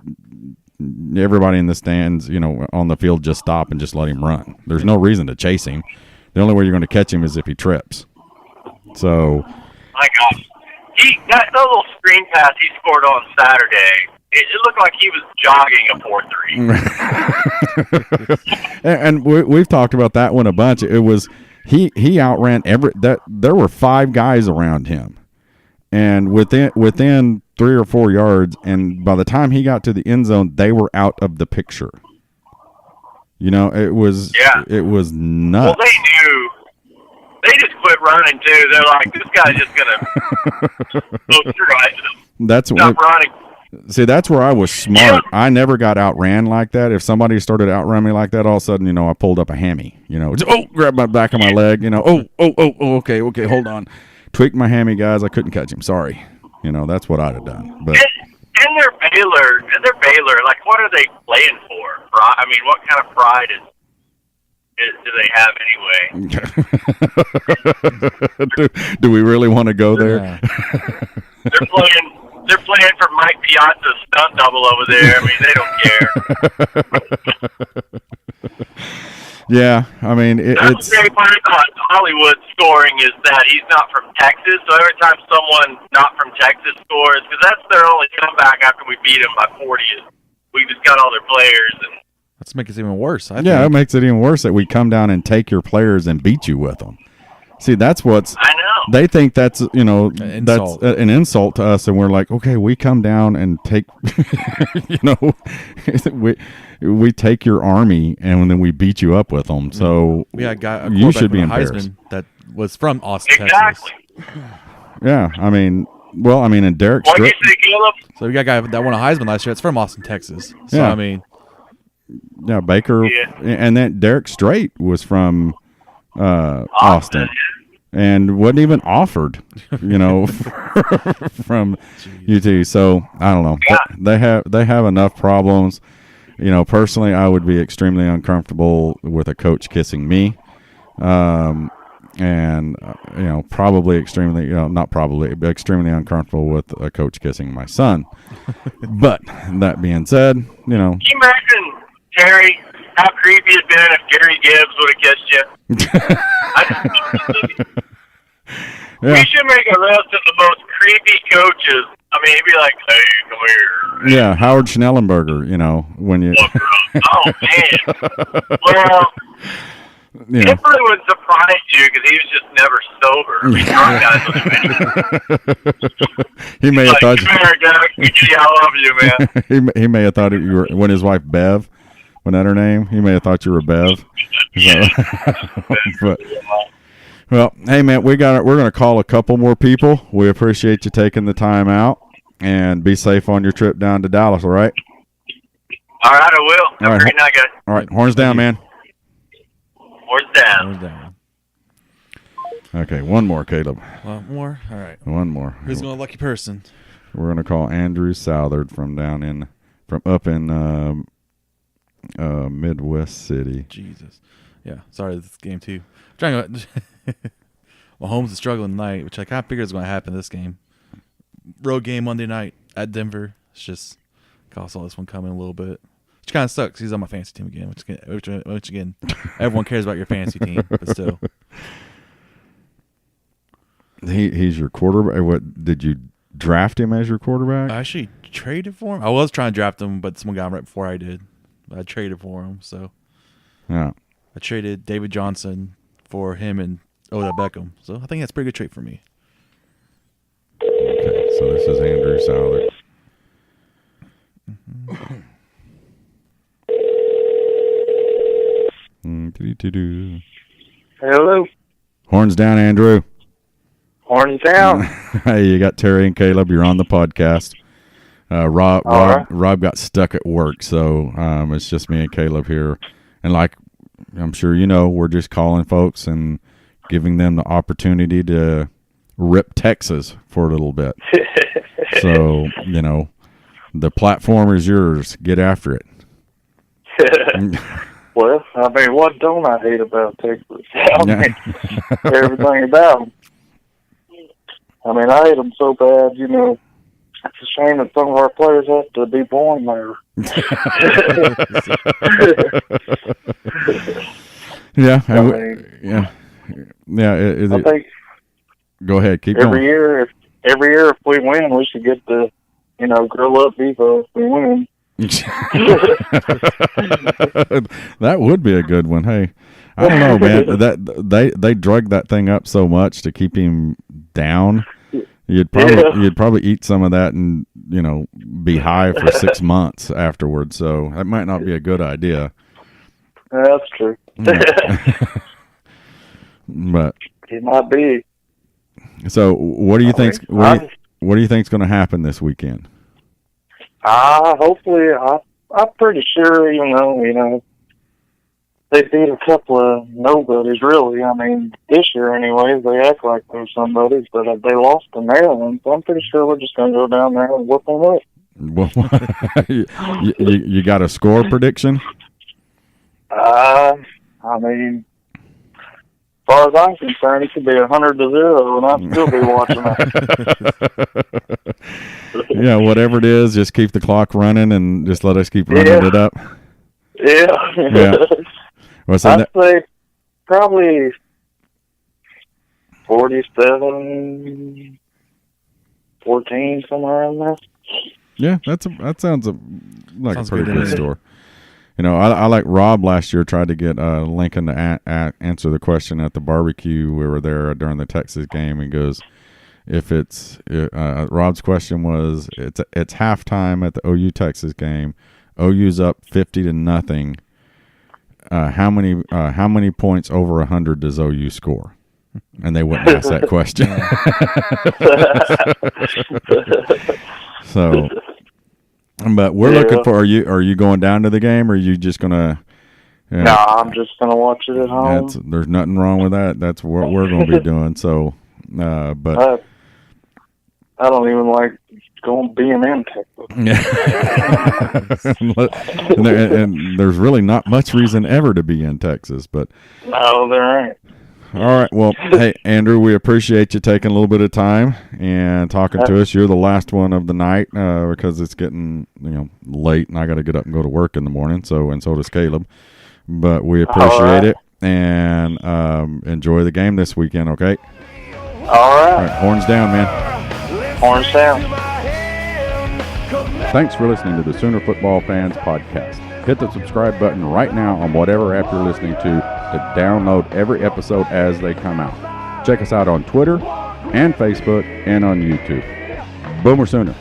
everybody in the stands, on the field, just stop and just let him run. There's no reason to chase him. The only way you're going to catch him is if he trips. So, my God, that little screen pass he scored on Saturday, it looked like he was jogging a 4-3. And we've talked about that one a bunch. It was he outran there were 5 guys around him, and within 3 or 4 yards, and by the time he got to the end zone, they were out of the picture. It was nuts. Well, they knew. They just quit running too. They're like, this guy's just gonna go through. Stop running. See, that's where I was smart. Yeah. I never got outran like that. If somebody started to outrun me like that, all of a sudden, I pulled up a hammy. Grab my back of my leg. Okay, hold on. Tweaked my hammy, guys. I couldn't catch him. Sorry. That's what I'd have done. But and they're Baylor. Like, what are they playing for? I mean, what kind of pride do they have anyway? do we really want to go there? Yeah. They're playing for Mike Piazza's stunt double over there. I mean, they don't care. Yeah, I mean, it's the great part about Hollywood scoring is that he's not from Texas. So every time someone not from Texas scores, because that's their only comeback after we beat them by 40, is we just got all their players. And let's make it even worse. I think. It makes it even worse that we come down and take your players and beat you with them. See, that's what's. I know. They think that's an that's an insult to us, and we're like, okay, we come down and take, we take your army, and then we beat you up with them. So you should be embarrassed. Heisman that was from Austin, exactly. Texas. Yeah, and Derek. What you say, Caleb? So we got a guy that won a Heisman last year. It's from Austin, Texas. So yeah. I mean, yeah, Baker, and then Derek Strait was from Austin. And wasn't even offered, from UT. So I don't know. Yeah. They have enough problems. Personally, I would be extremely uncomfortable with a coach kissing me, and probably extremely extremely uncomfortable with a coach kissing my son. But that being said, Can you imagine, Terry, how creepy it'd been if Gary Gibbs would have kissed you? Yeah. We should make a list of the most creepy coaches. I mean, he'd be like, "Hey, come here." Yeah, Howard Schnellenberger. When you. Oh man. Well, it really would surprise you because he was just never sober. I mean, drunk guys would he may have thought. Come here, Doug. I love you, man. he may have thought you were when his wife Bev. Wasn't that her name? He may have thought you were Bev. But, well, hey man, we're gonna call a couple more people. We appreciate you taking the time out, and be safe on your trip down to Dallas. All right. All right, I will. Have a great night, guys. All right, horns down, man. Horns down. Okay, one more, Caleb. One more. All right. One more. Who's going to lucky person? We're gonna call Andrew Southard from up in Midwest City. Jesus. Yeah. Sorry, this game too. I'm trying to. Mahomes is struggling tonight, which I kind of figured was going to happen this game. Road game Monday night at Denver. It's just saw this one coming a little bit. Which kind of sucks. He's on my fantasy team again. Which again, everyone cares about your fantasy team, but still. He's your quarterback. What did you draft him as your quarterback? I actually traded for him. I was trying to draft him, but someone got him right before I did. I traded for him, so yeah. I traded David Johnson for him and Odell Beckham. So I think that's a pretty good trade for me. Okay, So this is Andrew Souther. Hello. Horns down, Andrew. Horns down. Hey, you got Terry and Caleb. You're on the podcast. Rob got stuck at work, so it's just me and Caleb here. And like I'm sure you know, we're just calling folks and giving them the opportunity to rip Texas for a little bit. So, you know, the platform is yours. Get after it. Well, I mean, what don't I hate about Texas? I mean, everything about them. I mean, I hate them so bad, you know. It's a shame that some of our players have to be born there. Yeah, I mean, I think go ahead, keep every going. year if we win, we should get the, you know, grill up beef if we win. That would be a good one. Hey, I don't know, man. That they drug that thing up so much to keep him down. You'd probably eat some of that and, you know, be high for 6 months afterwards. So that might not be a good idea. That's true. But it might be. So what do you think? What do you think's going to happen this weekend? Hopefully, I'm pretty sure, you know, they beat a couple of nobodies, really. I mean, this year, anyways, they act like they're somebodies, but they lost to Maryland, so I'm pretty sure we're just going to go down there and whoop them up. Well, you got a score prediction? I mean, as far as I'm concerned, it could be 100-0, and I'd still be watching that. Yeah, whatever it is, just keep the clock running and just let us keep running it up. Yeah. I'd say probably 47-14, somewhere around there. Yeah, that sounds like a pretty good score. You know, I like Rob last year tried to get Lincoln to answer the question at the barbecue. We were there during the Texas game, and goes, if it's Rob's question was, it's halftime at the OU Texas game, OU's up 50-0. How many points over 100 does OU score? And they wouldn't ask that question. So, but we're looking for. Are you going down to the game, or are you just gonna? No, I'm just gonna watch it at home. There's nothing wrong with that. That's what we're gonna be doing. So, but I don't even like being in Texas. and there's really not much reason ever to be in Texas, but no, there ain't. All right. Well, hey, Andrew, we appreciate you taking a little bit of time and talking to us. You're the last one of the night because it's getting late, and I got to get up and go to work in the morning. So does Caleb. But we appreciate it and enjoy the game this weekend. Okay. All right. Horns down, man. Horns down. Thanks for listening to the Sooner Football Fans Podcast. Hit the subscribe button right now on whatever app you're listening to download every episode as they come out. Check us out on Twitter and Facebook and on YouTube. Boomer Sooner.